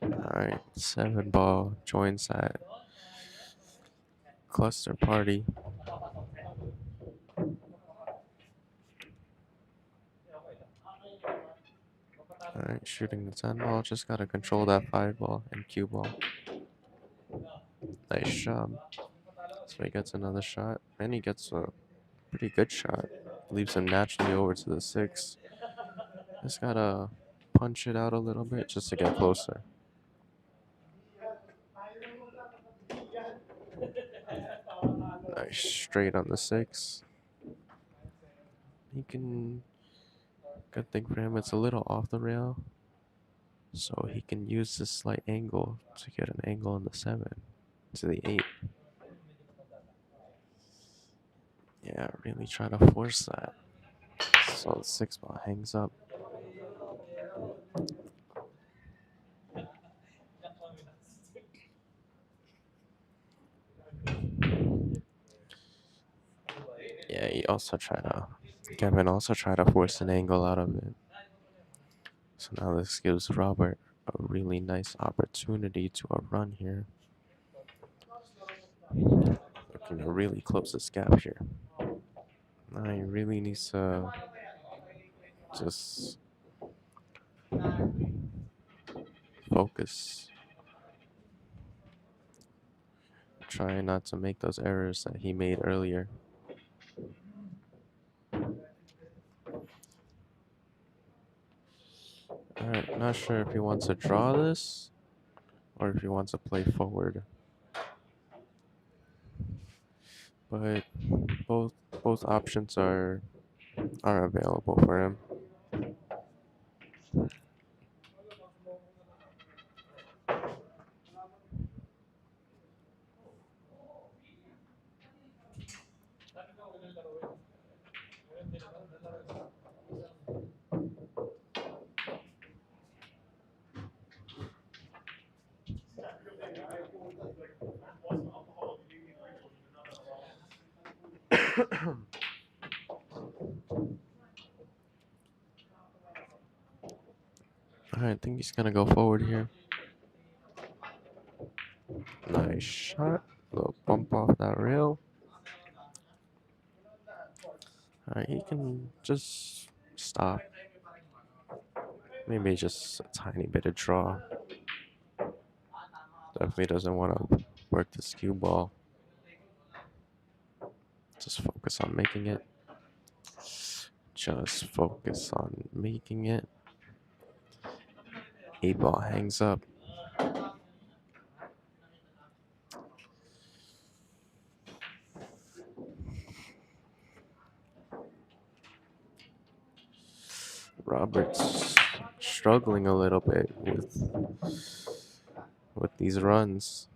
Alright, 7-ball joins that cluster party. Alright, shooting the 10-ball. Just gotta control that 5-ball and cue ball. Nice job. So he gets another shot, and he gets a pretty good shot. Leaves him naturally over to the 6. Just gotta punch it out a little bit just to get closer. Nice straight on the 6. He can. Good thing for him, it's a little off the rail. So he can use this slight angle to get an angle on the 7 to the 8. Yeah, really try to force that. So the 6-ball hangs up. Yeah, Kevin also tried to force an angle out of it. So now this gives Robert a really nice opportunity to a run here. Looking to really close this gap here. Now he really needs to just focus. Try not to make those errors that he made earlier. Alright, not sure if he wants to draw this or if he wants to play forward. But both options are available for him. Alright, I think he's gonna go forward here. Nice shot. Little bump off that rail. Alright, he can just stop. Maybe just a tiny bit of draw. Definitely doesn't want to work the skew ball. Just focus on making it. Just focus on making it. 8-ball hangs up. Robert's struggling a little bit with these runs.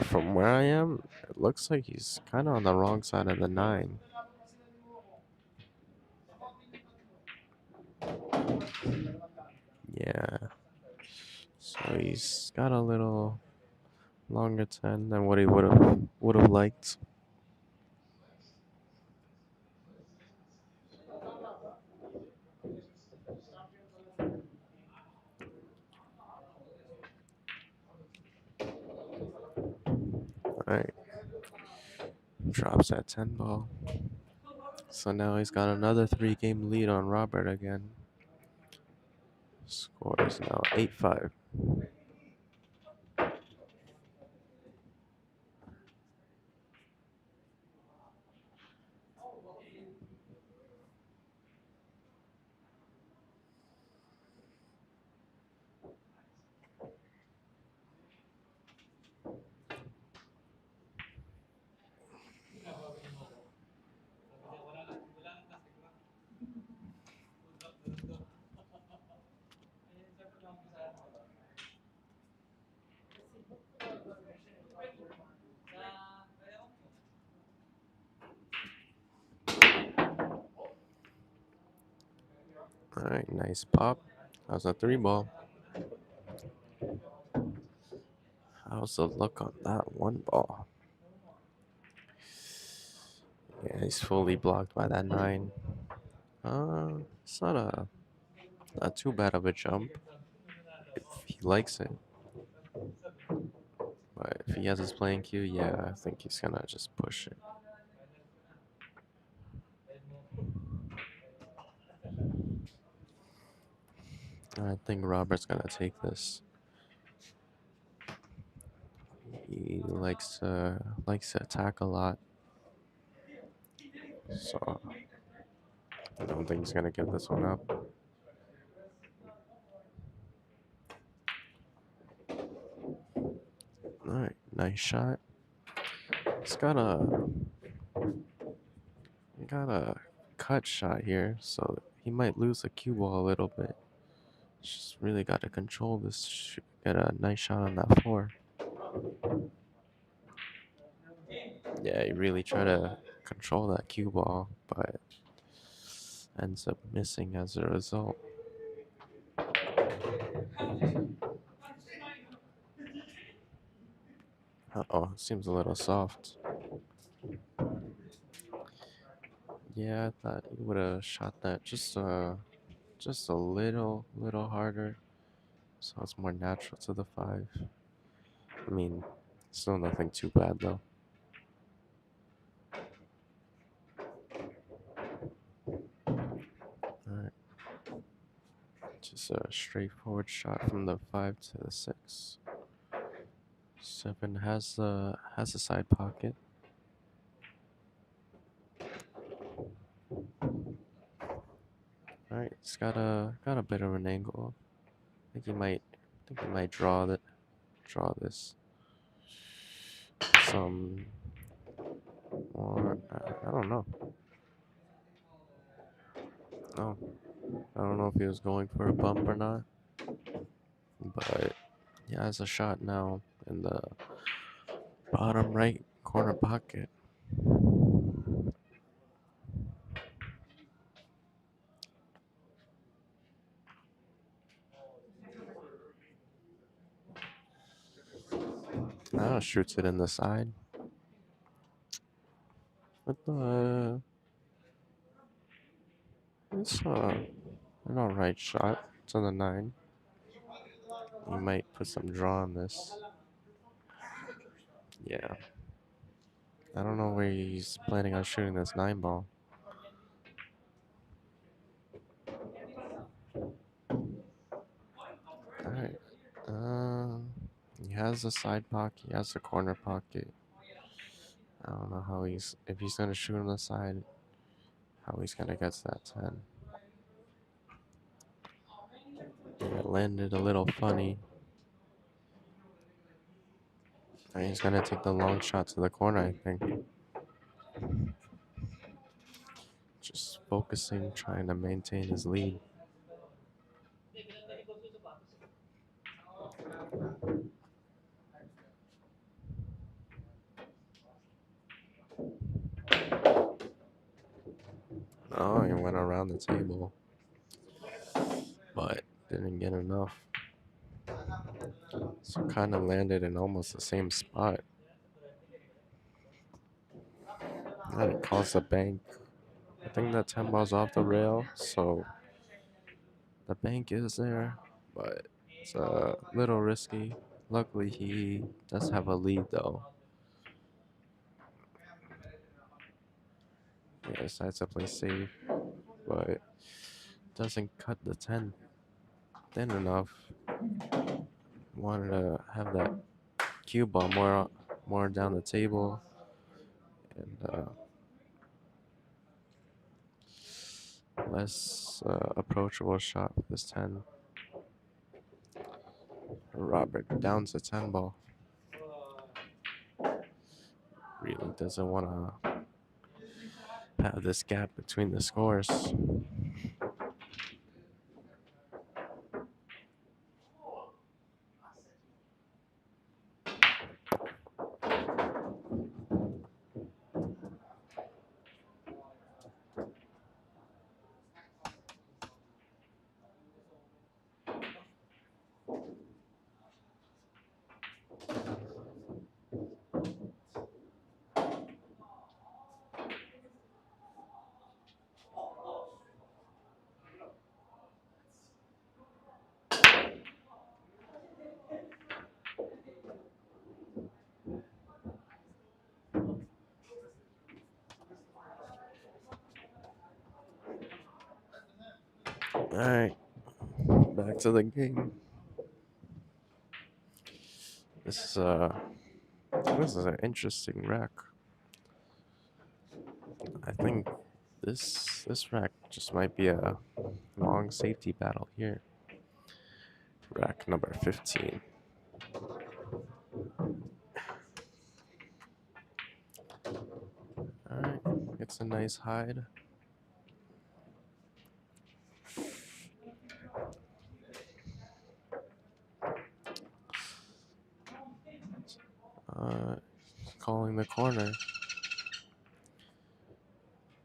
From where I am, it looks like he's kind of on the wrong side of the 9. Yeah. So he's got a little longer 10 than what he would have liked. All right. Drops that 10 ball. So now he's got another 3-game lead on Robert again. Score is now 8-5. All right, nice pop. How's a 3 ball? How's the look on that 1 ball? Yeah, he's fully blocked by that 9. It's not too bad of a jump if he likes it. But if he has his playing cue, yeah, I think he's gonna just push it. I think Robert's gonna take this. He likes to attack a lot, so I don't think he's gonna give this one up. All right, nice shot. He's got a cut shot here, so he might lose the cue ball a little bit. Just really got to control this. Get a nice shot on that 4. Yeah, he really tried to control that cue ball, but ends up missing as a result. Uh-oh, seems a little soft. Yeah, I thought he would have shot that just a little harder, so it's more natural to the 5. I mean, still nothing too bad though. Alright. Just a straightforward shot from the 5 to the 6. 7 has a side pocket. Alright, it's got a bit of an angle. I think he might draw this. Some or I don't know. No, I don't know if he was going for a bump or not. But he has a shot now in the bottom right corner pocket. Shoots it in the side. But it's an alright shot. It's on the 9. You might put some draw on this. Yeah. I don't know where he's planning on shooting this 9 ball. Alright. He has the side pocket. He has the corner pocket. I don't know if he's gonna shoot on the side, how he's gonna get to that 10. It landed a little funny. And he's gonna take the long shot to the corner, I think. Just focusing, trying to maintain his lead. Oh, he went around the table, but didn't get enough. So kind of landed in almost the same spot. And it caused the bank. I think that 10 ball's off the rail, so the bank is there, but it's a little risky. Luckily, he does have a lead though. He decides to play safe, but doesn't cut the 10 thin enough. Wanted to have that cue ball more down the table, and less approachable shot for this 10. Robert downs the 10 ball. Really doesn't want to have this gap between the scores. All right, back to the game. This is an interesting rack. I think this rack just might be a long safety battle here. Rack number 15. All right, it's a nice hide. Uh, Calling the corner.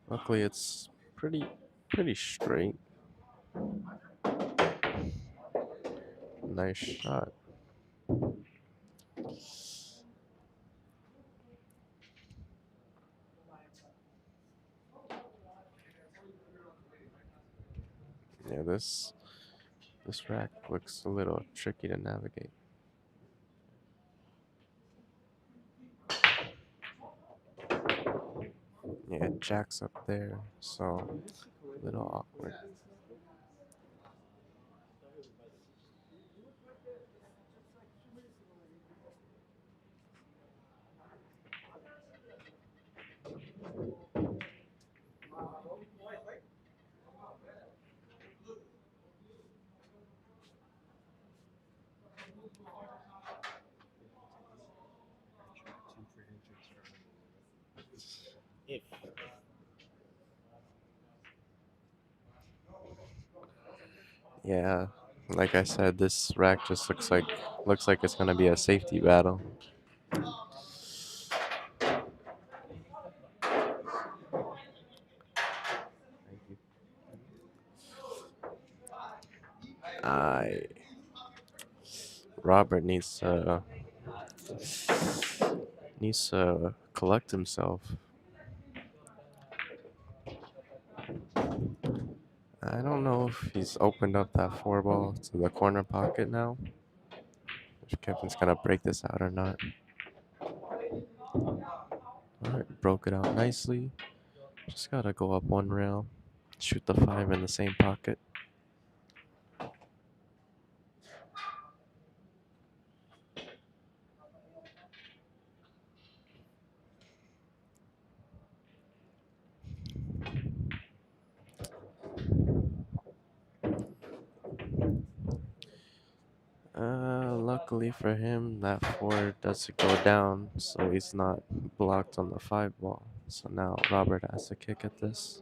Luckily, it's pretty straight. Nice shot. Yeah, this rack looks a little tricky to navigate. Yeah, it jacks up there, so a little awkward. Yeah, like I said, this rack just looks like it's gonna be a safety battle. I Robert needs to collect himself. I don't know if he's opened up that four ball to the corner pocket now. If Kevin's gonna break this out or not. Alright, broke it out nicely. Just gotta go up one rail. Shoot the 5 in the same pocket. Luckily for him, that 4 doesn't go down, so he's not blocked on the 5 ball. So now Robert has to kick at this.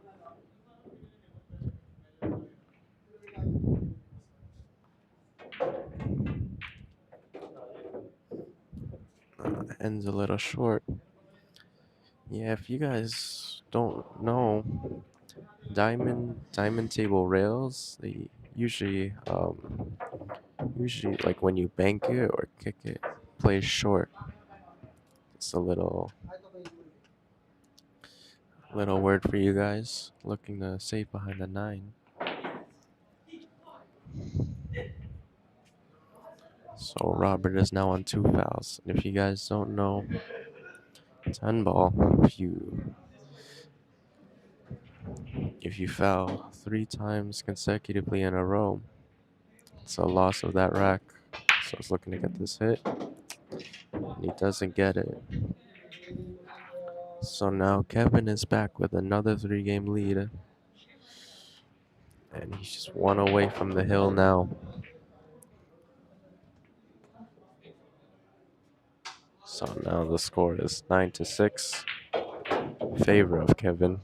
Ends a little short. Yeah, if you guys don't know, diamond table rails, they usually like when you bank it or kick it, plays short. It's a little word for you guys looking to save behind the 9. So Robert is now on 2 fouls. And if you guys don't know, 10 ball, if you foul 3 times consecutively in a row, it's a loss of that rack. So he's looking to get this hit. And he doesn't get it. So now Kevin is back with another 3-game lead. And he's just one away from the hill now. So now the score is 9-6 in favor of Kevin.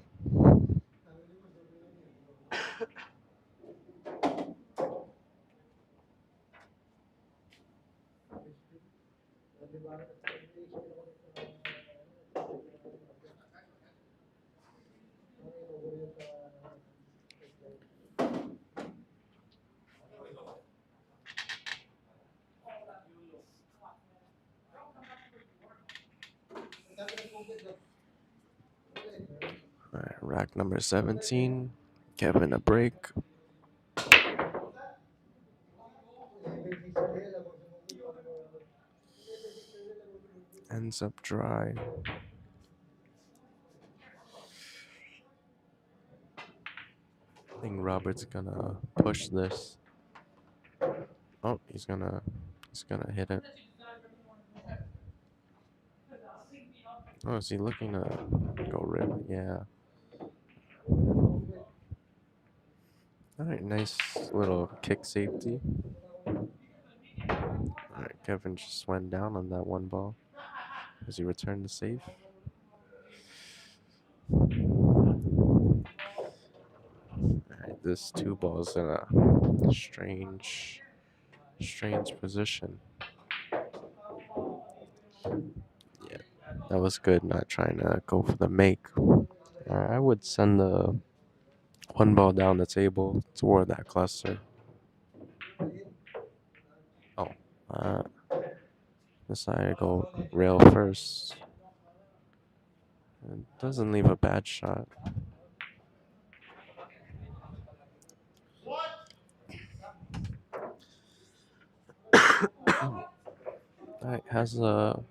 All right, rack number 17. Kevin a break. Ends up dry. I think Robert's gonna push this. Oh, he's gonna hit it. Oh, is he looking to go rip? Yeah. All right, nice little kick safety. All right, Kevin just went down on that one ball as he returned the save. All right, this 2 ball's in a strange position. Yeah, that was good. Not trying to go for the make. I would send the 1 ball down the table toward that cluster. Oh, uh, decided to go rail first. It doesn't leave a bad shot. That has a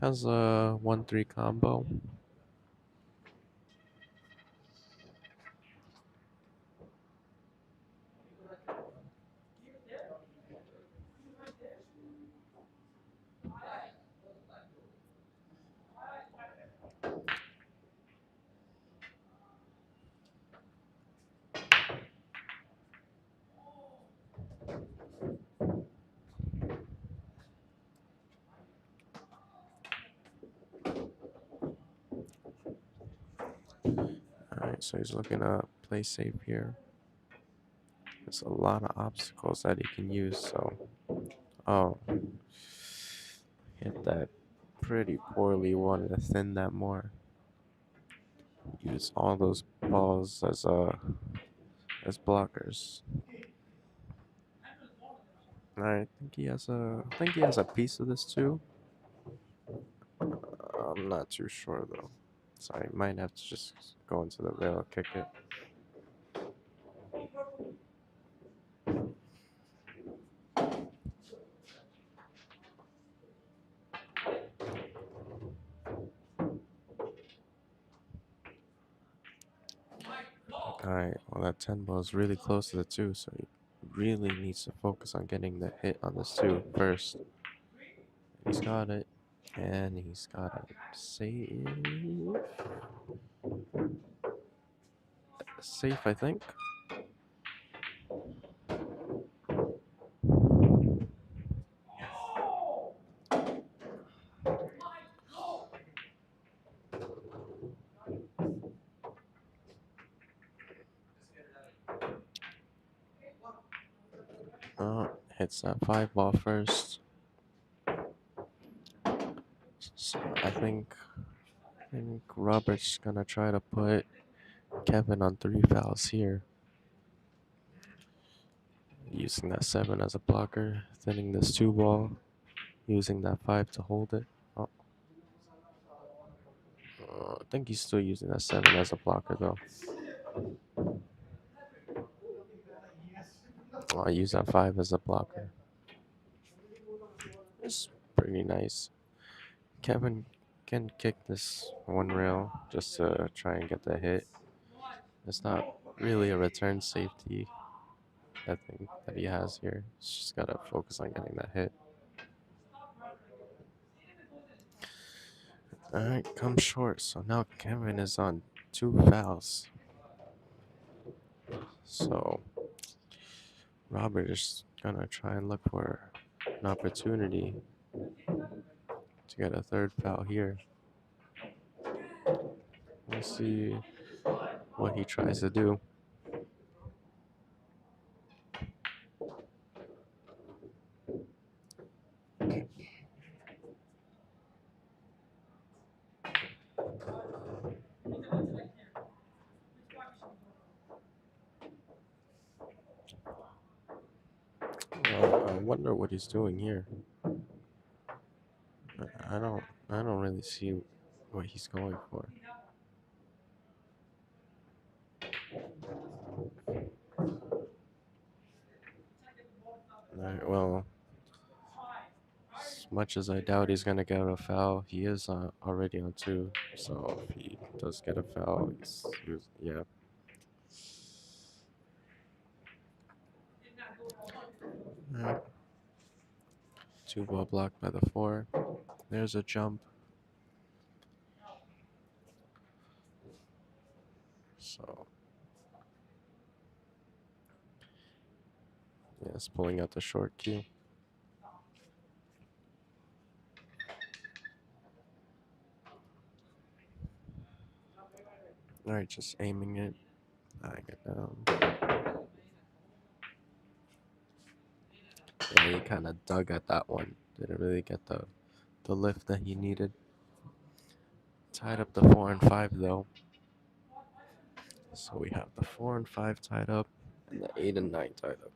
1-3 combo. Alright, so he's looking to play safe here. There's a lot of obstacles that he can use, so. Oh. Hit that pretty poorly. Wanted to thin that more. Use all those balls as blockers. I think he has a piece of this too. I'm not too sure though. So I might have to just go into the rail, kick it. Alright, well that 10 ball is really close to the 2, so he really needs to focus on getting the hit on this 2 first. He's got it. And he's got it. Safe, I think. Hits that 5 ball first. So I think Robert's gonna try to put Kevin on 3 fouls here. Using that 7 as a blocker, thinning this 2 ball, using that 5 to hold it. Oh. I think he's still using that 7 as a blocker though. I use that 5 as a blocker. It's pretty nice. Kevin can kick this 1 rail just to try and get the hit. It's not really a return safety, I think, that he has here. He's just gotta focus on getting that hit. Alright, come short. So now Kevin is on 2 fouls. So Robert is gonna try and look for an opportunity to get a 3rd foul here. We'll see what he tries to do. I wonder what he's doing here. I don't really see what he's going for. Alright, well, as much as I doubt he's gonna get a foul, he is already on 2. So if he does get a foul, yeah. Alright. 2 ball blocked by the 4. There's a jump. So yes, pulling out the short cue. Alright, just aiming it. I get down. Yeah, he kind of dug at that one. Didn't really get the lift that he needed. Tied up the 4 and 5 though. So we have the 4 and 5 tied up, and the 8 and 9 tied up.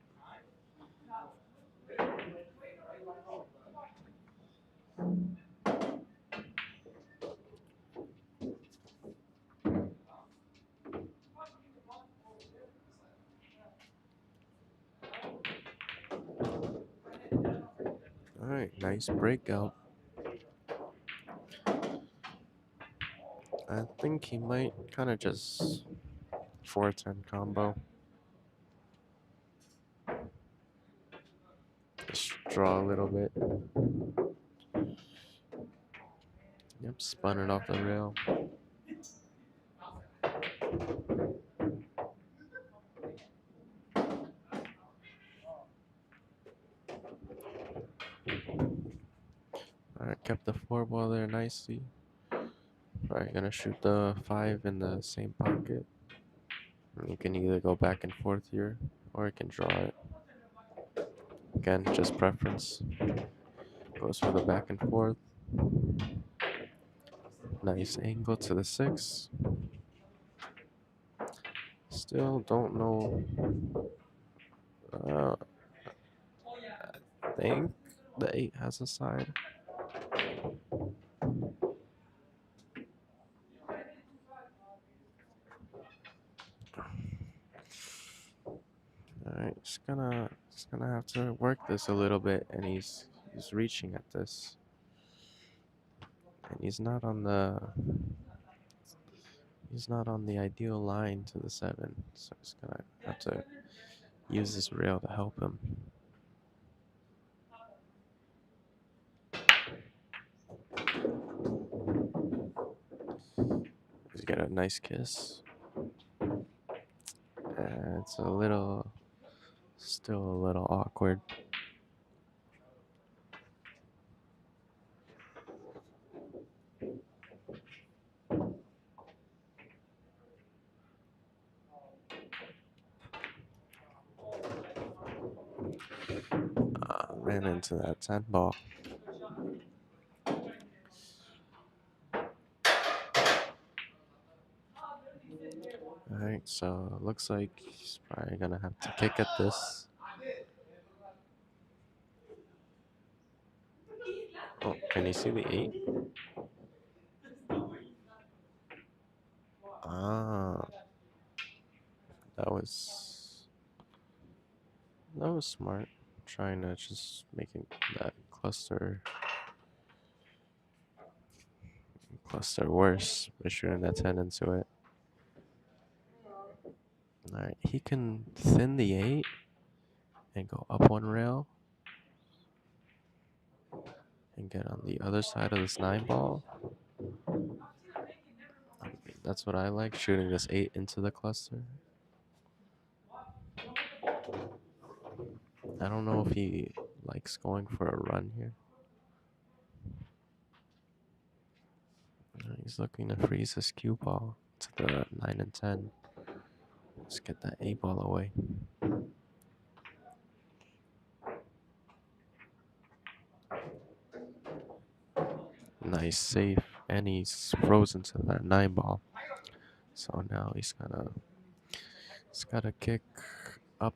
Alright, nice breakout. I think he might kind of just 4-10 combo. Just draw a little bit. Yep, spun it off the rail. Alright, kept the 4 ball there nicely. Alright, gonna shoot the 5 in the same pocket. You can either go back and forth here, or you can draw it. Again, just preference. Goes for the back and forth. Nice angle to the 6. Still don't know. I think the 8 has a side. Alright, just gonna have to work this a little bit, and he's reaching at this. And he's not on the ideal line to the 7, so he's gonna have to use this rail to help him. He's got a nice kiss. It's still a little awkward. and into that 10 ball. Alright, so it looks like he's probably gonna have to kick at this. Oh, can you see the 8? Ah, that was smart. Trying to just making that cluster worse by shooting that 10 into it. Alright, he can thin the 8 and go up one rail and get on the other side of this 9 ball. That's what I like, shooting this 8 into the cluster. I don't know if he likes going for a run here. He's looking to freeze his cue ball to the 9 and 10. Let's get that 8 ball away. Nice save, and he's frozen to that 9 ball. So now he's gotta kick up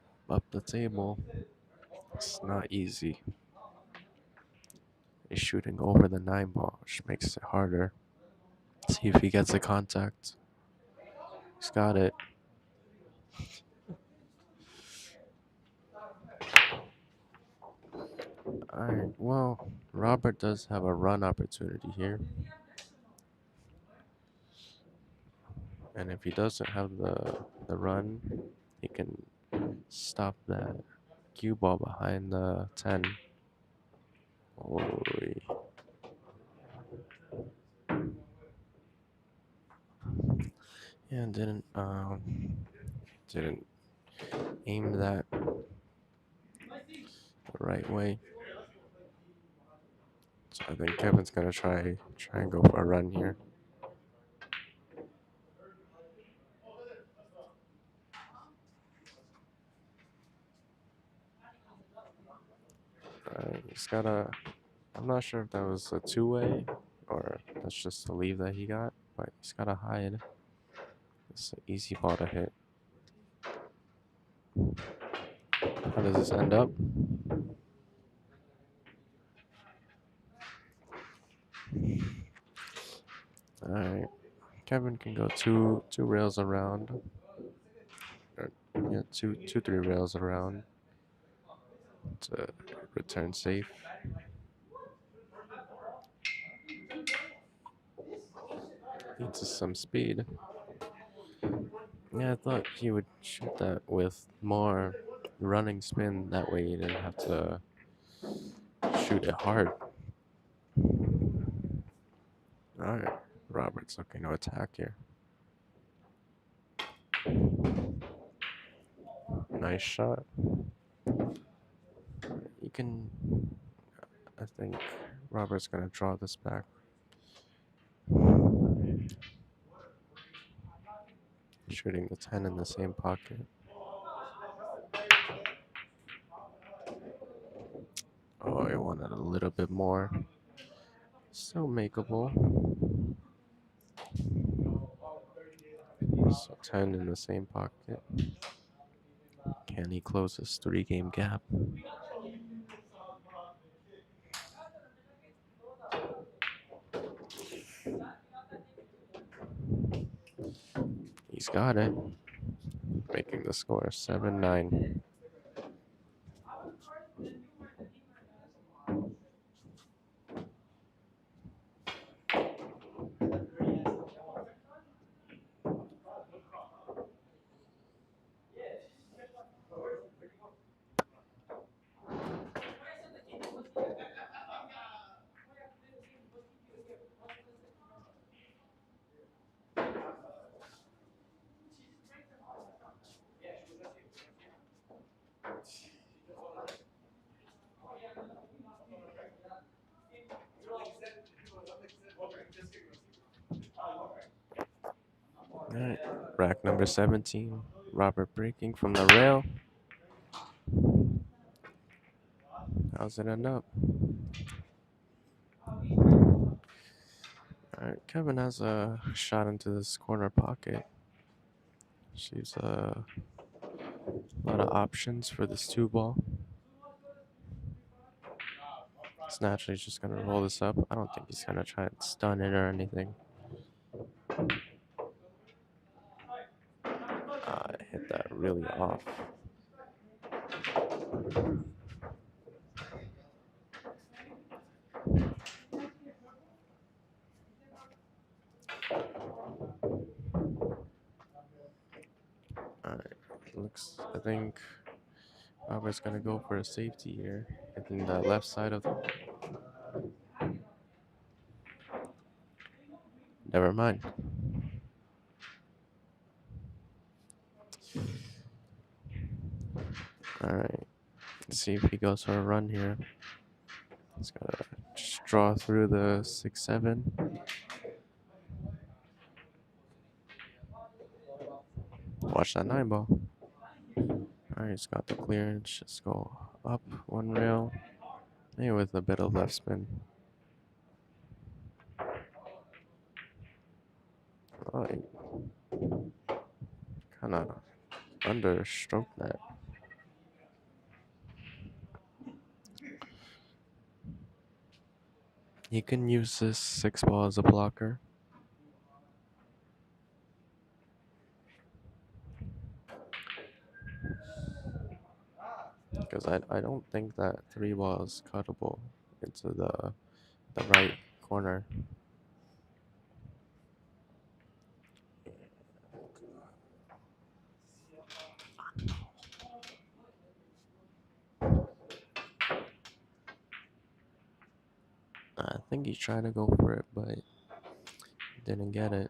the table. It's not easy. He's shooting over the 9 ball, which makes it harder. See if he gets the contact. He's got it. Alright, well, Robert does have a run opportunity here. And if he doesn't have the run, he can stop that cue ball behind the 10. Oy. Yeah, didn't aim that the right way. So I think Kevin's gonna try and go for a run here. He's got a. I'm not sure if that was a two-way or that's just a leave that he got, but he's got to hide. It's an easy ball to hit. How does this end up? All right, Kevin can go two rails around. Or, yeah, two three rails around to return safe. Needs some speed. Yeah, I thought he would shoot that with more running spin. That way he didn't have to shoot it hard. Alright, Robert's looking to attack here. Nice shot. You can. I think Robert's gonna draw this back. Shooting the 10 in the same pocket. Oh, I wanted a little bit more. Still makeable. So 10 in the same pocket. Can he close this 3-game gap? He's got it. Making the score 7-9. Alright, rack number 17. Robert breaking from the rail. How's it end up? Alright, Kevin has a shot into this corner pocket. She's a lot of options for this two ball. He's naturally just gonna roll this up. I don't think he's gonna try and stun it or anything. I hit that really off. Alright, I think Robert's gonna go for a safety here. Hitting the left side of the. Never mind. Alright, let's see if he goes for a run here. He's gotta just draw through the 6-7. Watch that 9 ball. Alright, he's got the clearance. Just go up one rail. Maybe with a bit of left spin. Oh, kind of understroke that. You can use this 6 ball as a blocker. Because I don't think that 3 ball is cuttable into the right corner. I think he tried to go for it, but didn't get it.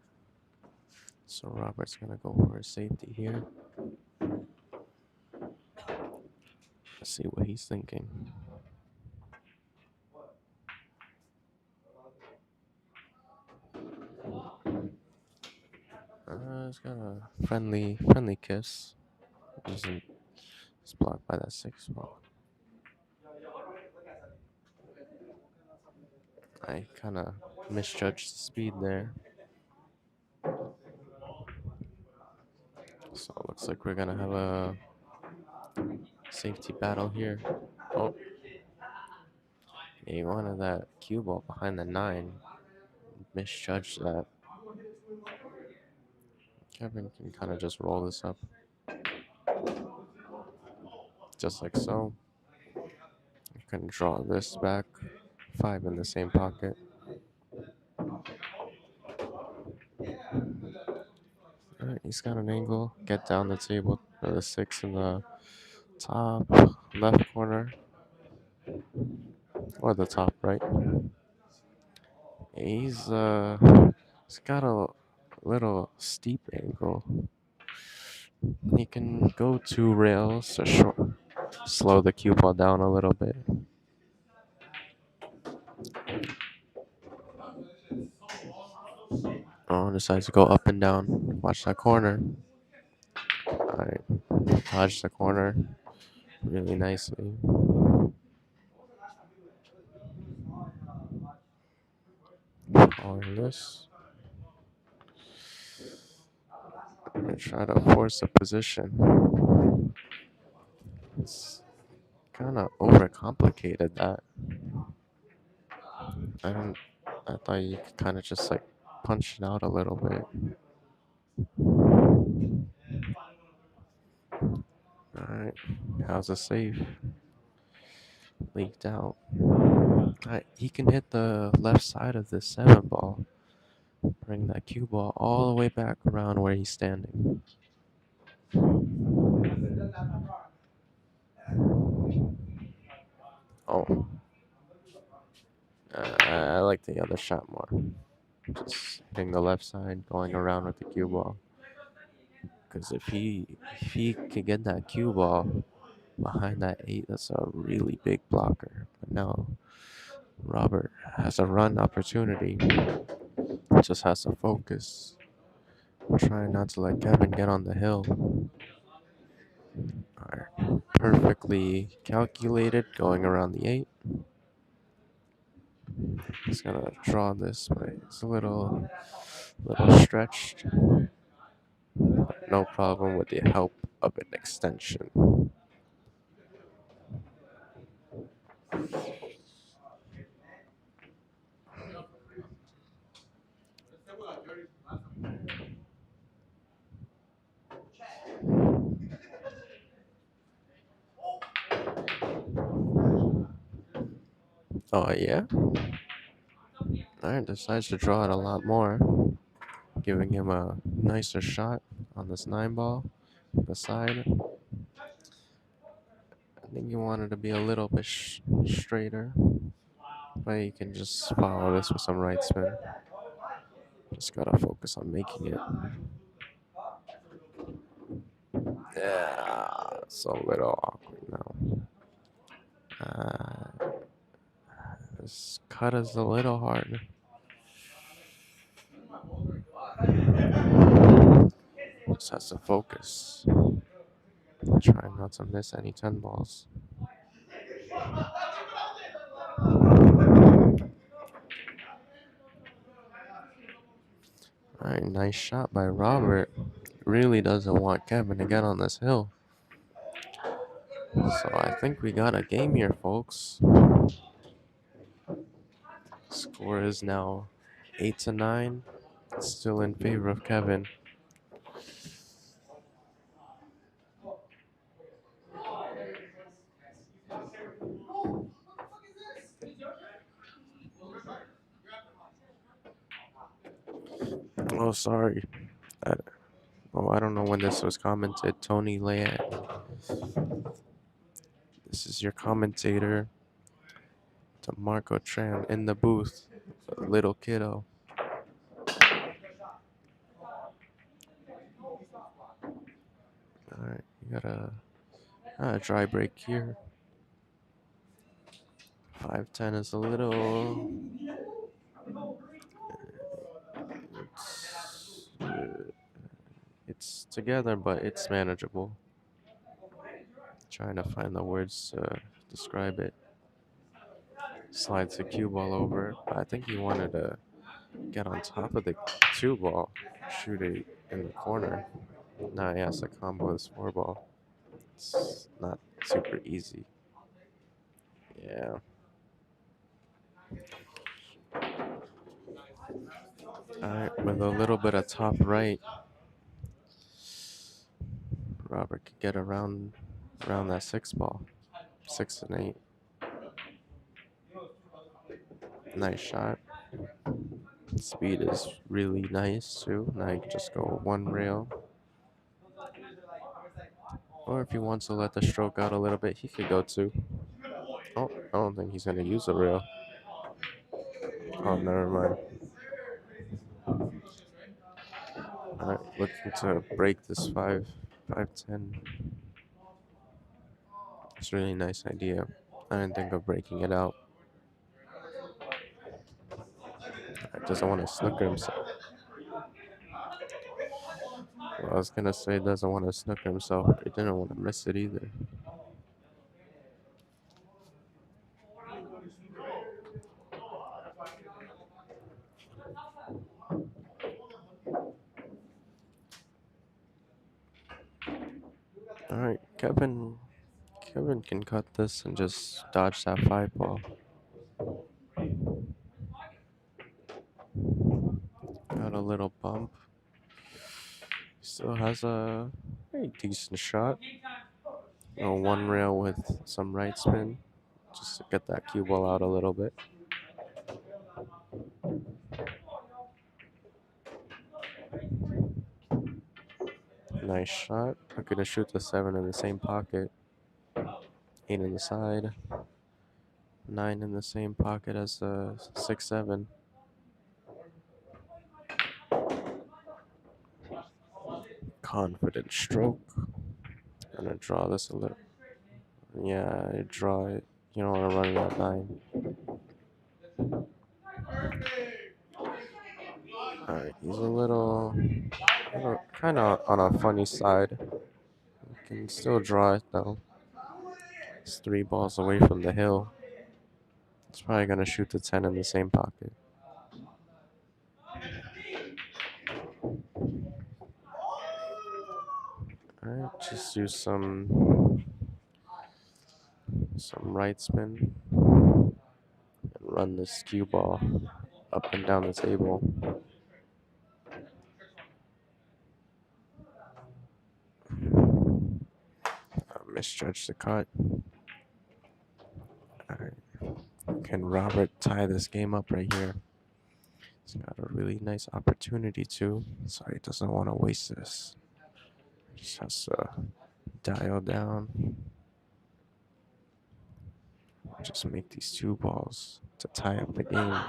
So Robert's gonna go for a safety here. Let's see what he's thinking. It's got a friendly kiss. It's blocked by that 6 ball. I kind of misjudged the speed there. So it looks like we're gonna have a safety battle here. Oh, he wanted that cue ball behind the 9. Misjudged that. Kevin can kind of just roll this up. Just like so. You can draw this back. 5 in the same pocket. Alright, he's got an angle. Get down the table for the 6 in the top left corner. Or the top right. He's got a little steep angle. He can go 2 rails to slow the cue ball down a little bit. Oh, decides to go up and down. Watch that corner. Alright, dodge the corner really nicely. Following this. I'm gonna try to force a position. It's kind of overcomplicated that. I thought you could kind of just like punch it out a little bit. Alright, how's a save? Leaked out. Alright, he can hit the left side of this 7 ball. Bring that cue ball all the way back around where he's standing. Oh. I like the other shot more. Just hitting the left side, going around with the cue ball. Because if he could get that cue ball behind that 8, that's a really big blocker. But now Robert has a run opportunity. Just has to focus. Trying not to let Kevin get on the hill. Alright, perfectly calculated, going around the 8. Just gonna draw this way. It's a little stretched. No problem with the help of an extension. Oh yeah? Alright, decides to draw it a lot more, giving him a nicer shot on this 9 ball. The side. I think he wanted to be a little bit straighter, but you can just follow this with some right spin. Just gotta focus on making it. Yeah, it's a little awkward now. This cut is a little hard. Just has to focus. Try not to miss any 10 balls. Alright, nice shot by Robert. Really doesn't want Kevin to get on this hill. So I think we got a game here, folks. Score is now 8-9. Still in favor of Kevin. Oh, sorry. I, I don't know when this was commented. Tony Leanne. This is your commentator, DeMarco Tran, in the booth. Little kiddo. Alright, you got a dry break here. 5-10 is a little. It's together, but it's manageable. Trying to find the words to describe it. Slides the cue ball over. I think he wanted to get on top of the 2 ball, shoot it in the corner. Now he has to combo his 4 ball. It's not super easy. Yeah. Alright, with a little bit of top right, Robert could get around that 6 ball. 6 and 8. Nice shot. Speed is really nice too. Now you can just go 1 rail. Or if he wants to let the stroke out a little bit, he could go 2. Oh, I don't think he's gonna use a rail. Oh, never mind. Alright, looking to break this 5-10. It's a really nice idea. I didn't think of breaking it out. Doesn't want to snooker himself. Well, I was gonna say doesn't want to snooker himself, but he didn't want to miss it either. Alright, Kevin can cut this and just dodge that 5 ball. Got a little bump. Still has a pretty decent shot. 1 rail with some right spin. Just to get that cue ball out a little bit. Nice shot. I'm gonna shoot the 7 in the same pocket. 8 in the side. 9 in the same pocket as the 6-7. Confident stroke. Gonna draw this a little. Yeah, I draw it. You don't want to run it at 9. Alright, he's a little kind of on a funny side. Can still draw it though. It's 3 balls away from the hill. It's probably gonna shoot the 10 in the same pocket. Alright, just do some right spin and run this cue ball up and down the table. Misjudged the cut. Alright. Can Robert tie this game up right here? He's got a really nice opportunity too, so he doesn't want to waste this. Just has to dial down. Just make these 2 balls to tie up the game.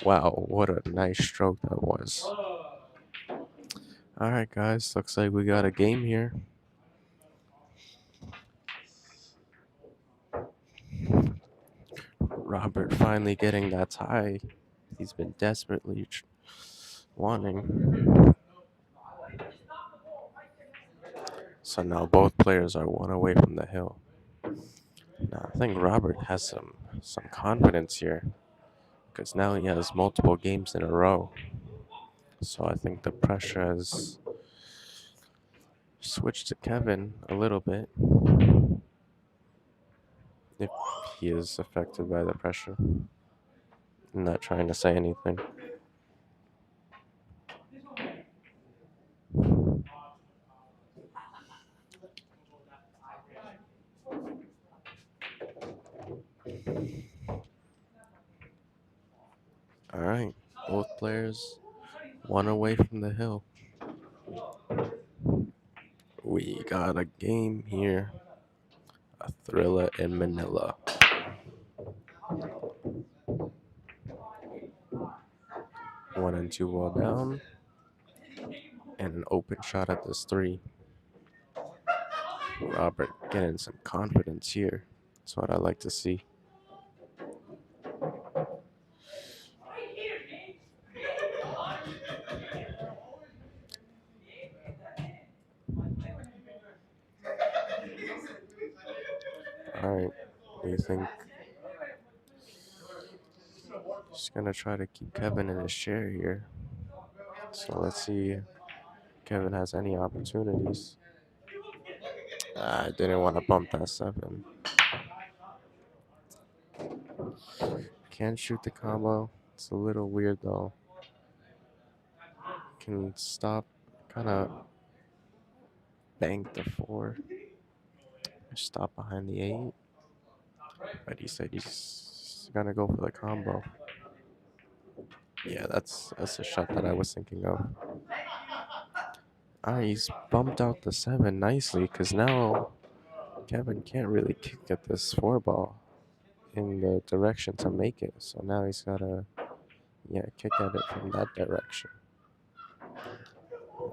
Wow, what a nice stroke that was. Alright guys, looks like we got a game here. Robert finally getting that tie. He's been desperately wanting. So now both players are 1 away from the hill. Now I think Robert has some confidence here, because now he has multiple games in a row. So I think the pressure has switched to Kevin a little bit, if he is affected by the pressure. I'm not trying to say anything. All right, both players 1 away from the hill. We got a game here. A thriller in Manila. One and 2 ball down. And an open shot at this 3. Robert getting some confidence here. That's what I like to see. All right, do you think just gonna try to keep Kevin in his chair here? So let's see if Kevin has any opportunities. I didn't want to bump that 7. Can't shoot the combo. It's a little weird though. Can stop, kind of bank the 4. Stop behind the 8. But he said he's gonna go for the combo. Yeah, that's a shot that I was thinking of. Alright, he's bumped out the 7 nicely, because now Kevin can't really kick at this 4 ball in the direction to make it. So now he's gotta, kick at it from that direction.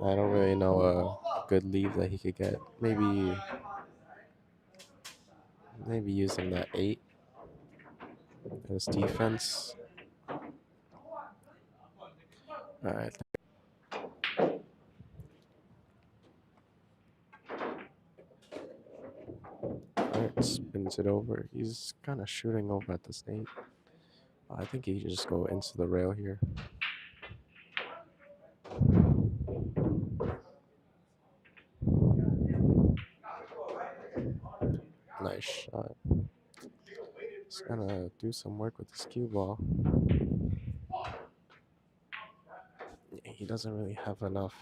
I don't really know a good leave that he could get. Maybe using that 8 as defense. Alright. Alright, spins it over. He's kind of shooting over at this 8. I think he can just go into the rail here. Nice shot. He's gonna do some work with this cue ball. He doesn't really have enough.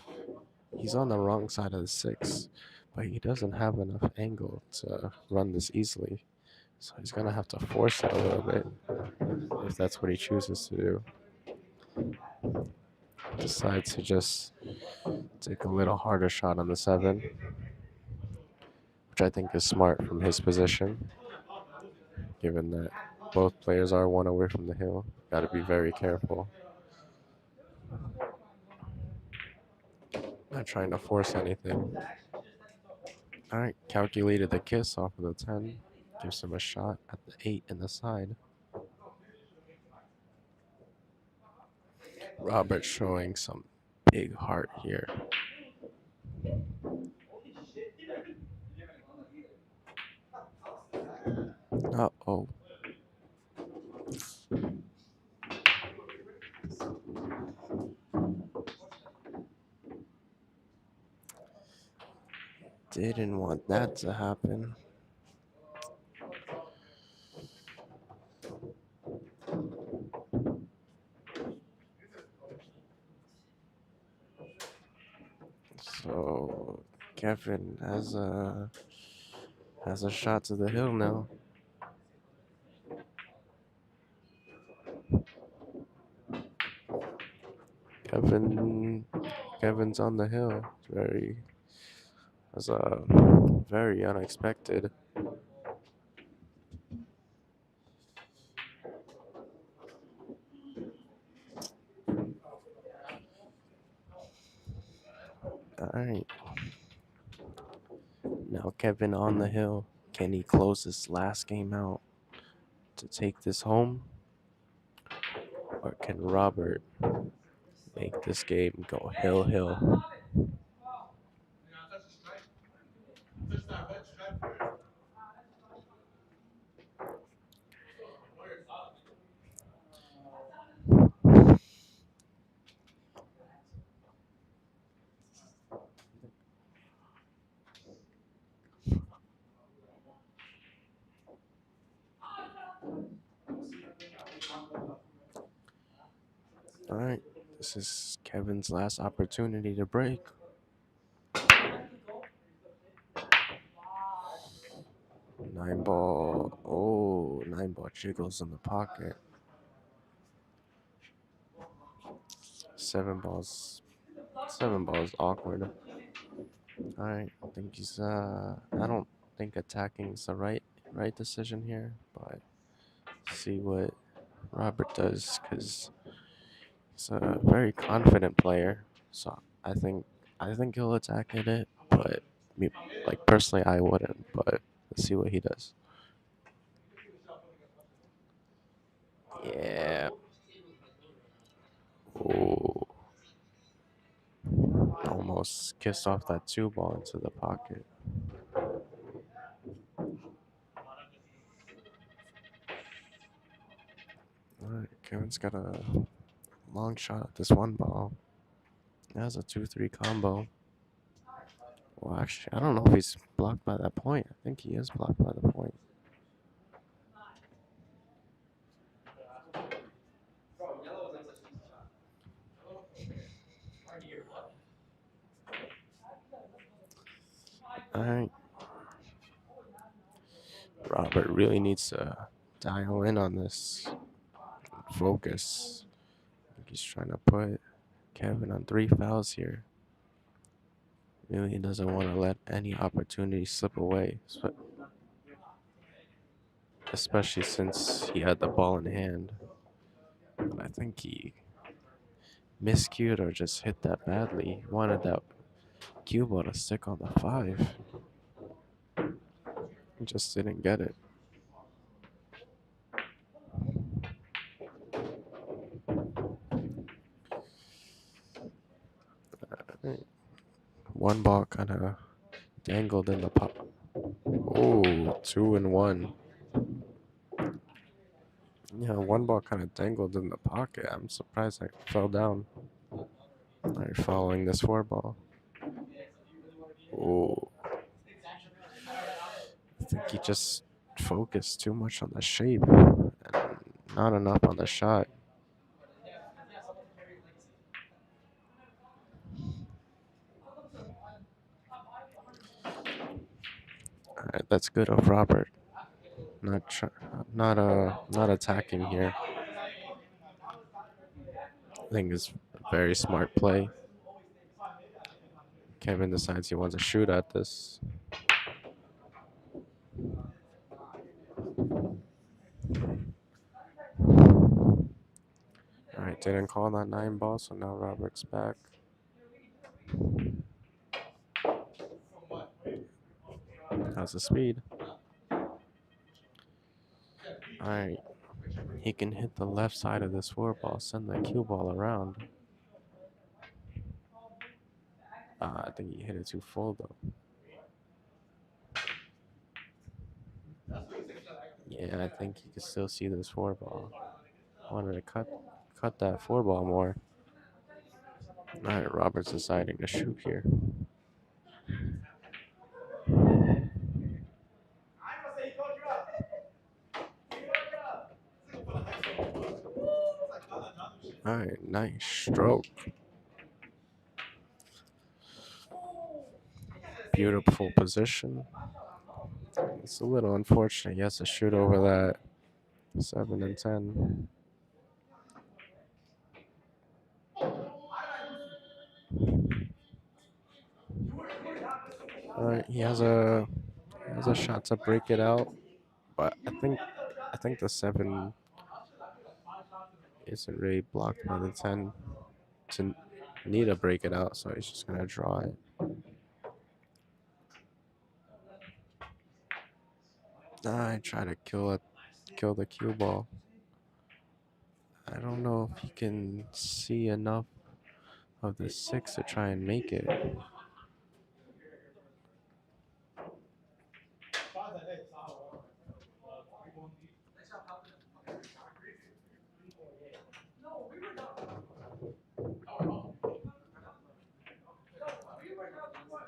He's on the wrong side of the 6, but he doesn't have enough angle to run this easily. So he's gonna have to force it a little bit, if that's what he chooses to do. Decides to just take a little harder shot on the 7, which I think is smart from his position, given that both players are 1 away from the hill. Got to be very careful. Not trying to force anything. Alright, calculated the kiss off of the 10. Gives him a shot at the 8 in the side. Robert showing some big heart here. Uh-oh. Didn't want that to happen. So Kevin has a shot to the hill now. Kevin Kevin's on the hill. That's very unexpected. All right. Now Kevin on the hill. Can he close this last game out to take this home? Or can Robert make this game go hill? All right. This is Kevin's last opportunity to break. 9 ball. Oh, 9 ball jiggles in the pocket. 7 balls. 7 balls awkward. All right. I don't think attacking is the right decision here, but see what Robert does because he's a very confident player. So I think he'll attack at it, but me, like personally, I wouldn't. But let's see what he does. Yeah. Oh, almost kissed off that 2 ball into the pocket. All right, Kevin's got a long shot at this 1 ball. It has a 2-3 combo. Well, actually, I don't know if he's blocked by that point. I think he is blocked by the point. All right. Robert really needs to dial in on this. Focus. I think he's trying to put Kevin on 3 fouls here. Really doesn't want to let any opportunity slip away. Especially since he had the ball in hand. But I think he miscued or just hit that badly. He wanted that cue ball to stick on the 5. He just didn't get it. Right. 1 ball kind of dangled in the pop. Oh, 2-1. Yeah, 1 ball kind of dangled in the pocket. I'm surprised I fell down. Alright, following this 4 ball. Oh, I think he just focused too much on the shape and not enough on the shot. Alright, that's good of Robert. Not attacking here. I think it's a very smart play. Kevin decides he wants to shoot at this. Alright, didn't call that 9 ball, so now Robert's back. How's the speed? Alright, he can hit the left side of this 4 ball, send the cue ball around. I think he hit it too full though. Yeah, I think you can still see this four ball. Wanted to cut that four ball more. All right, Robert's deciding to shoot here. All right, nice stroke. Beautiful position. It's a little unfortunate. He has to shoot over that 7 and 10. All right, he has a shot to break it out, but I think the 7 isn't really blocked by the 10 to need to break it out, so he's just gonna draw it. I try to kill the cue ball. I don't know if he can see enough of the 6 to try and make it.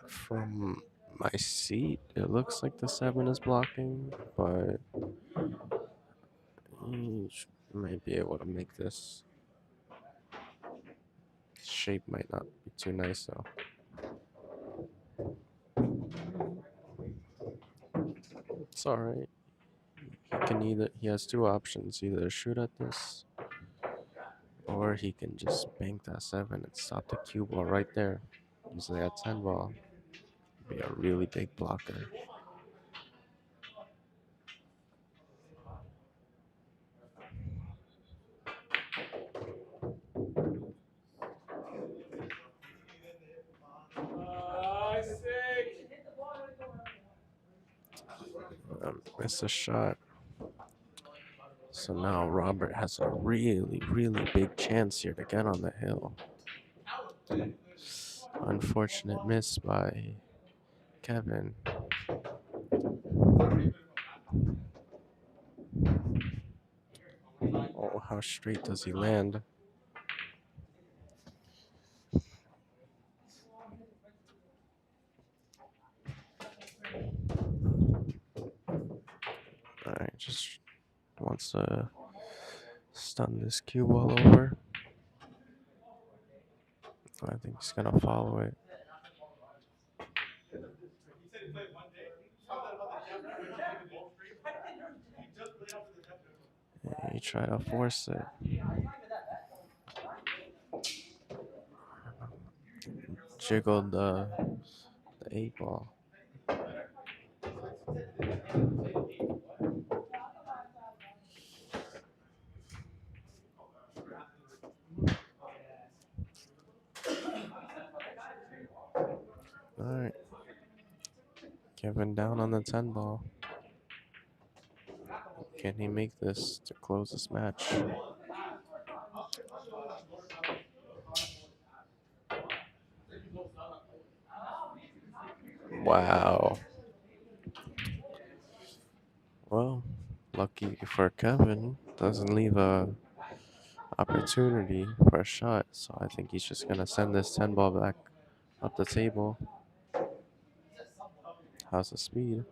From my seat, it looks like the 7 is blocking, but he might be able to make this. Shape might not be too nice though. It's alright. He has two options, either shoot at this or he can just bank that 7 and stop the cue ball right there. Using that 10 ball. Be a really big blocker. Missed a shot. So now Robert has a really, really big chance here to get on the hill. Unfortunate miss by Kevin. Oh, how straight does he land? Alright, just wants to stun this cue ball over. I think he's gonna follow it. Yeah, he tried to force it. Jiggled the 8 ball. Alright. Kevin down on the 10 ball. Can he make this to close this match? Wow. Well, lucky for Kevin, doesn't leave a opportunity for a shot. So I think he's just gonna send this 10 ball back up the table. How's the speed?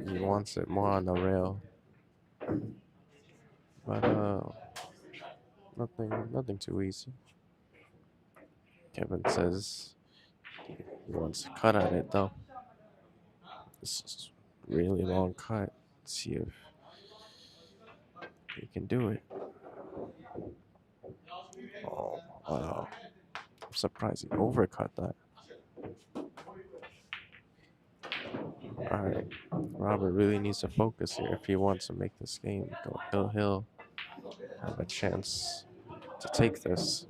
He wants it more on the rail. But nothing too easy. Kevin says he wants to cut at it though. This is really long cut. Let's see if he can do it. Oh wow. I'm surprised he overcut that. Alright. Robert really needs to focus here if he wants to make this game go hill. Have a chance to take this.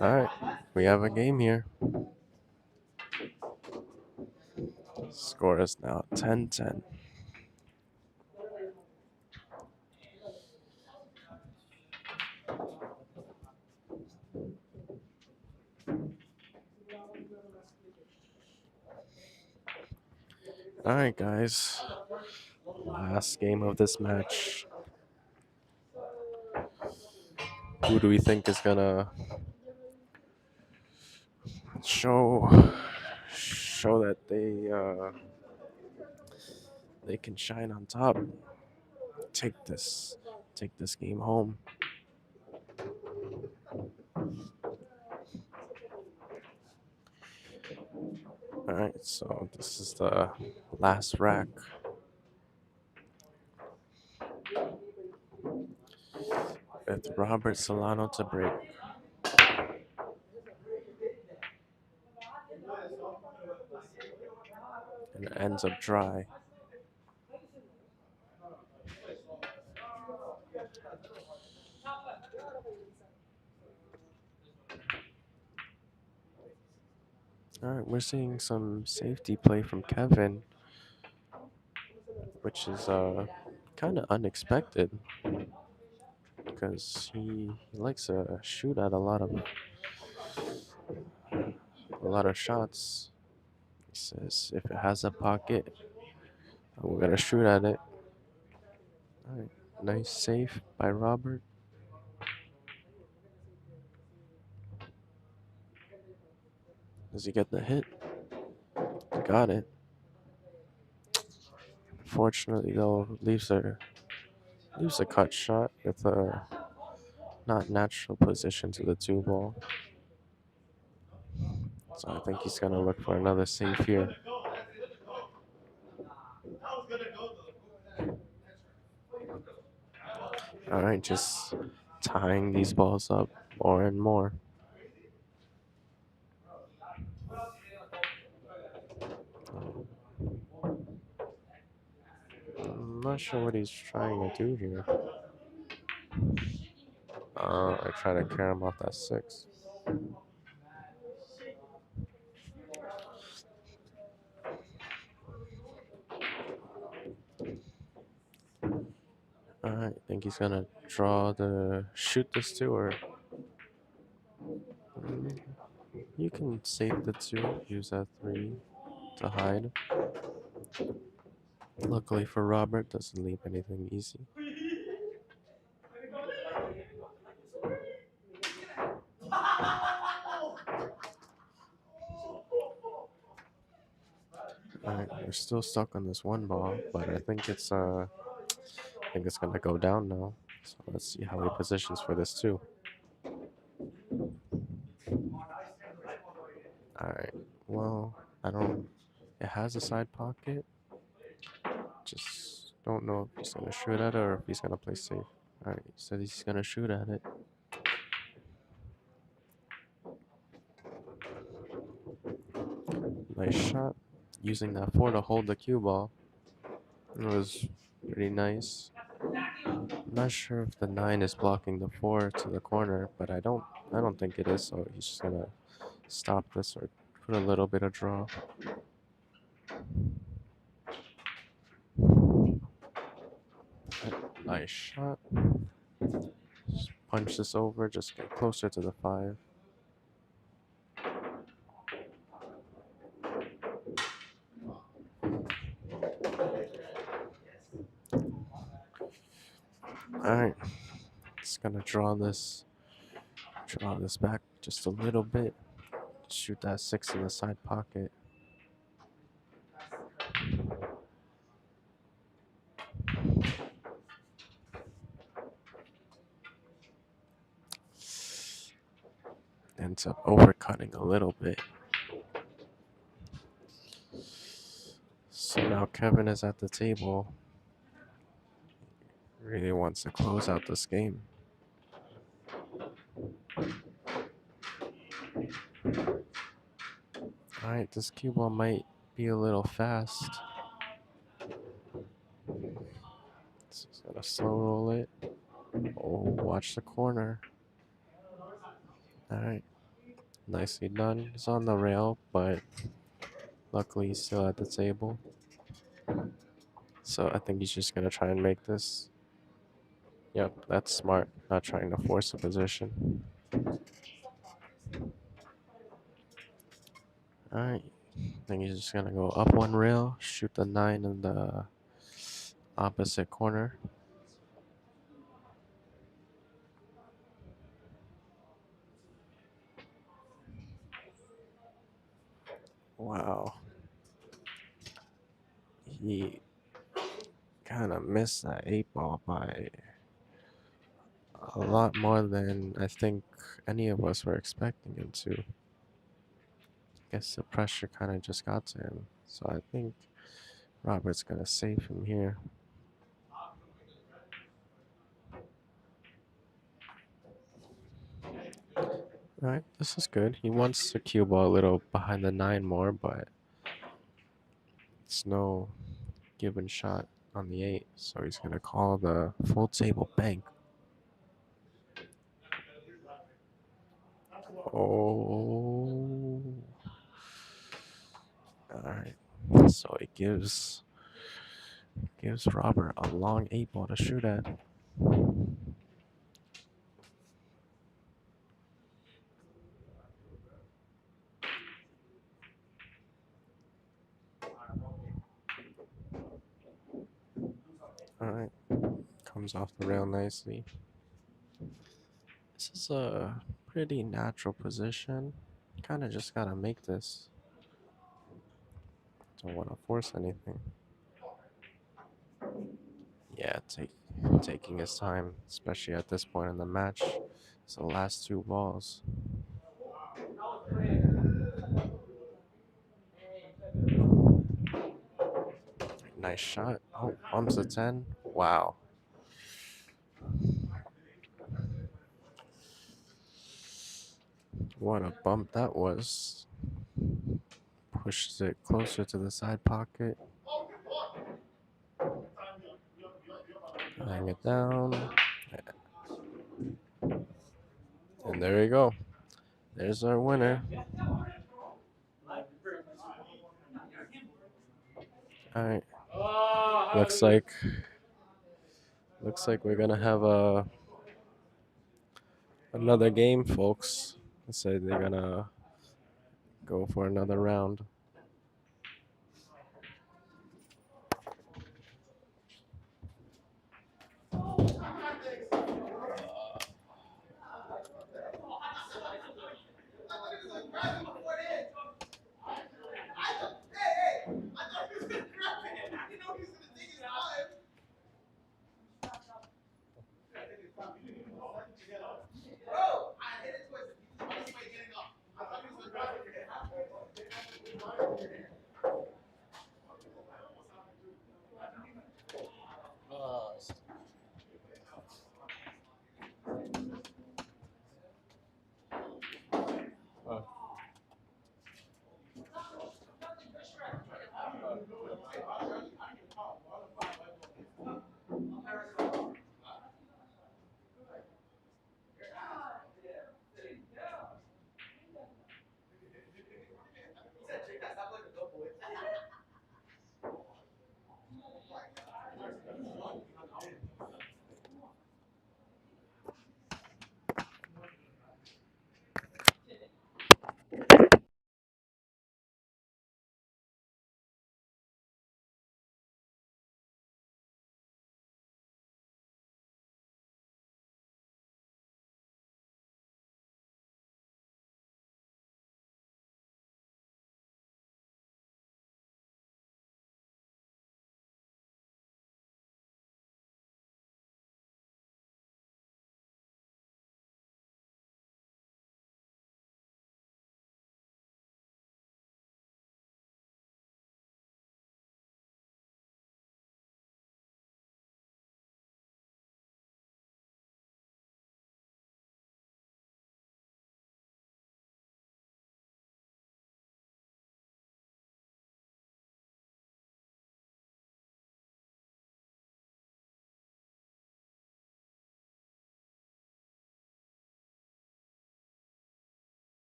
Alright, we have a game here. Score is now 10-10. Alright, guys. Last game of this match. Who do we think is gonna show that they can shine on top? Take this take this game home. Alright, so this is the last rack. With Robert Solano to break. And it ends up dry. Alright, we're seeing some safety play from Kevin, which is kind of unexpected because he likes to shoot at a lot of shots. He says if it has a pocket, we're gonna shoot at it. Alright, nice save by Robert. Does he get the hit? Got it. Fortunately, though, leaves a cut shot with a not natural position to the two ball. So I think he's gonna look for another save here. All right, just tying these balls up more and more. I'm not sure what he's trying to do here. I try to carry him off that 6. Alright, think he's gonna shoot this 2, or Mm, you can save the 2, use that 3 to hide. Luckily for Robert, doesn't leave anything easy. Alright, we're still stuck on this one ball, but I think it's gonna go down now. So let's see how he positions for this too. Alright, well, I don't. It has a side pocket. Just don't know if he's gonna shoot at it or if he's gonna play safe. Alright, he said he's gonna shoot at it. Nice shot. Using that 4 to hold the cue ball. It was pretty nice. I'm not sure if the 9 is blocking the 4 to the corner, but I don't think it is, so he's just gonna stop this or put a little bit of draw. Nice shot. Just punch this over, just get closer to the 5. Alright. Just gonna draw this back just a little bit. Shoot that 6 in the side pocket. Ends up overcutting a little bit. So now Kevin is at the table. Really wants to close out this game. Alright, this cue ball might be a little fast. Just gotta slow roll it. Oh, watch the corner. Alright, nicely done. It's on the rail, but luckily he's still at the table. So I think he's just gonna try and make this. Yep, that's smart. Not trying to force a position. Alright, think he's just gonna go up one rail, shoot the 9 in the opposite corner. Wow. He kind of missed that 8 ball by a lot more than I think any of us were expecting him to. Guess the pressure kind of just got to him. So I think Robert's gonna save him here. Alright, this is good. He wants the cue ball a little behind the 9 more, but it's no given shot on the 8. So he's gonna call the full table bank. Oh. Alright. So it gives Robert a long 8 ball to shoot at. Alright. Comes off the rail nicely. This is a pretty natural position. Kind of just gotta make this. Don't want to force anything. Yeah, taking his time, especially at this point in the match. It's the last 2 balls. Nice shot. Oh, bumps a 10. Wow. What a bump that was. Pushes it closer to the side pocket. Hang it down. And there we go. There's our winner. All right. Looks like we're gonna have another game, folks. Let's say they're gonna go for another round.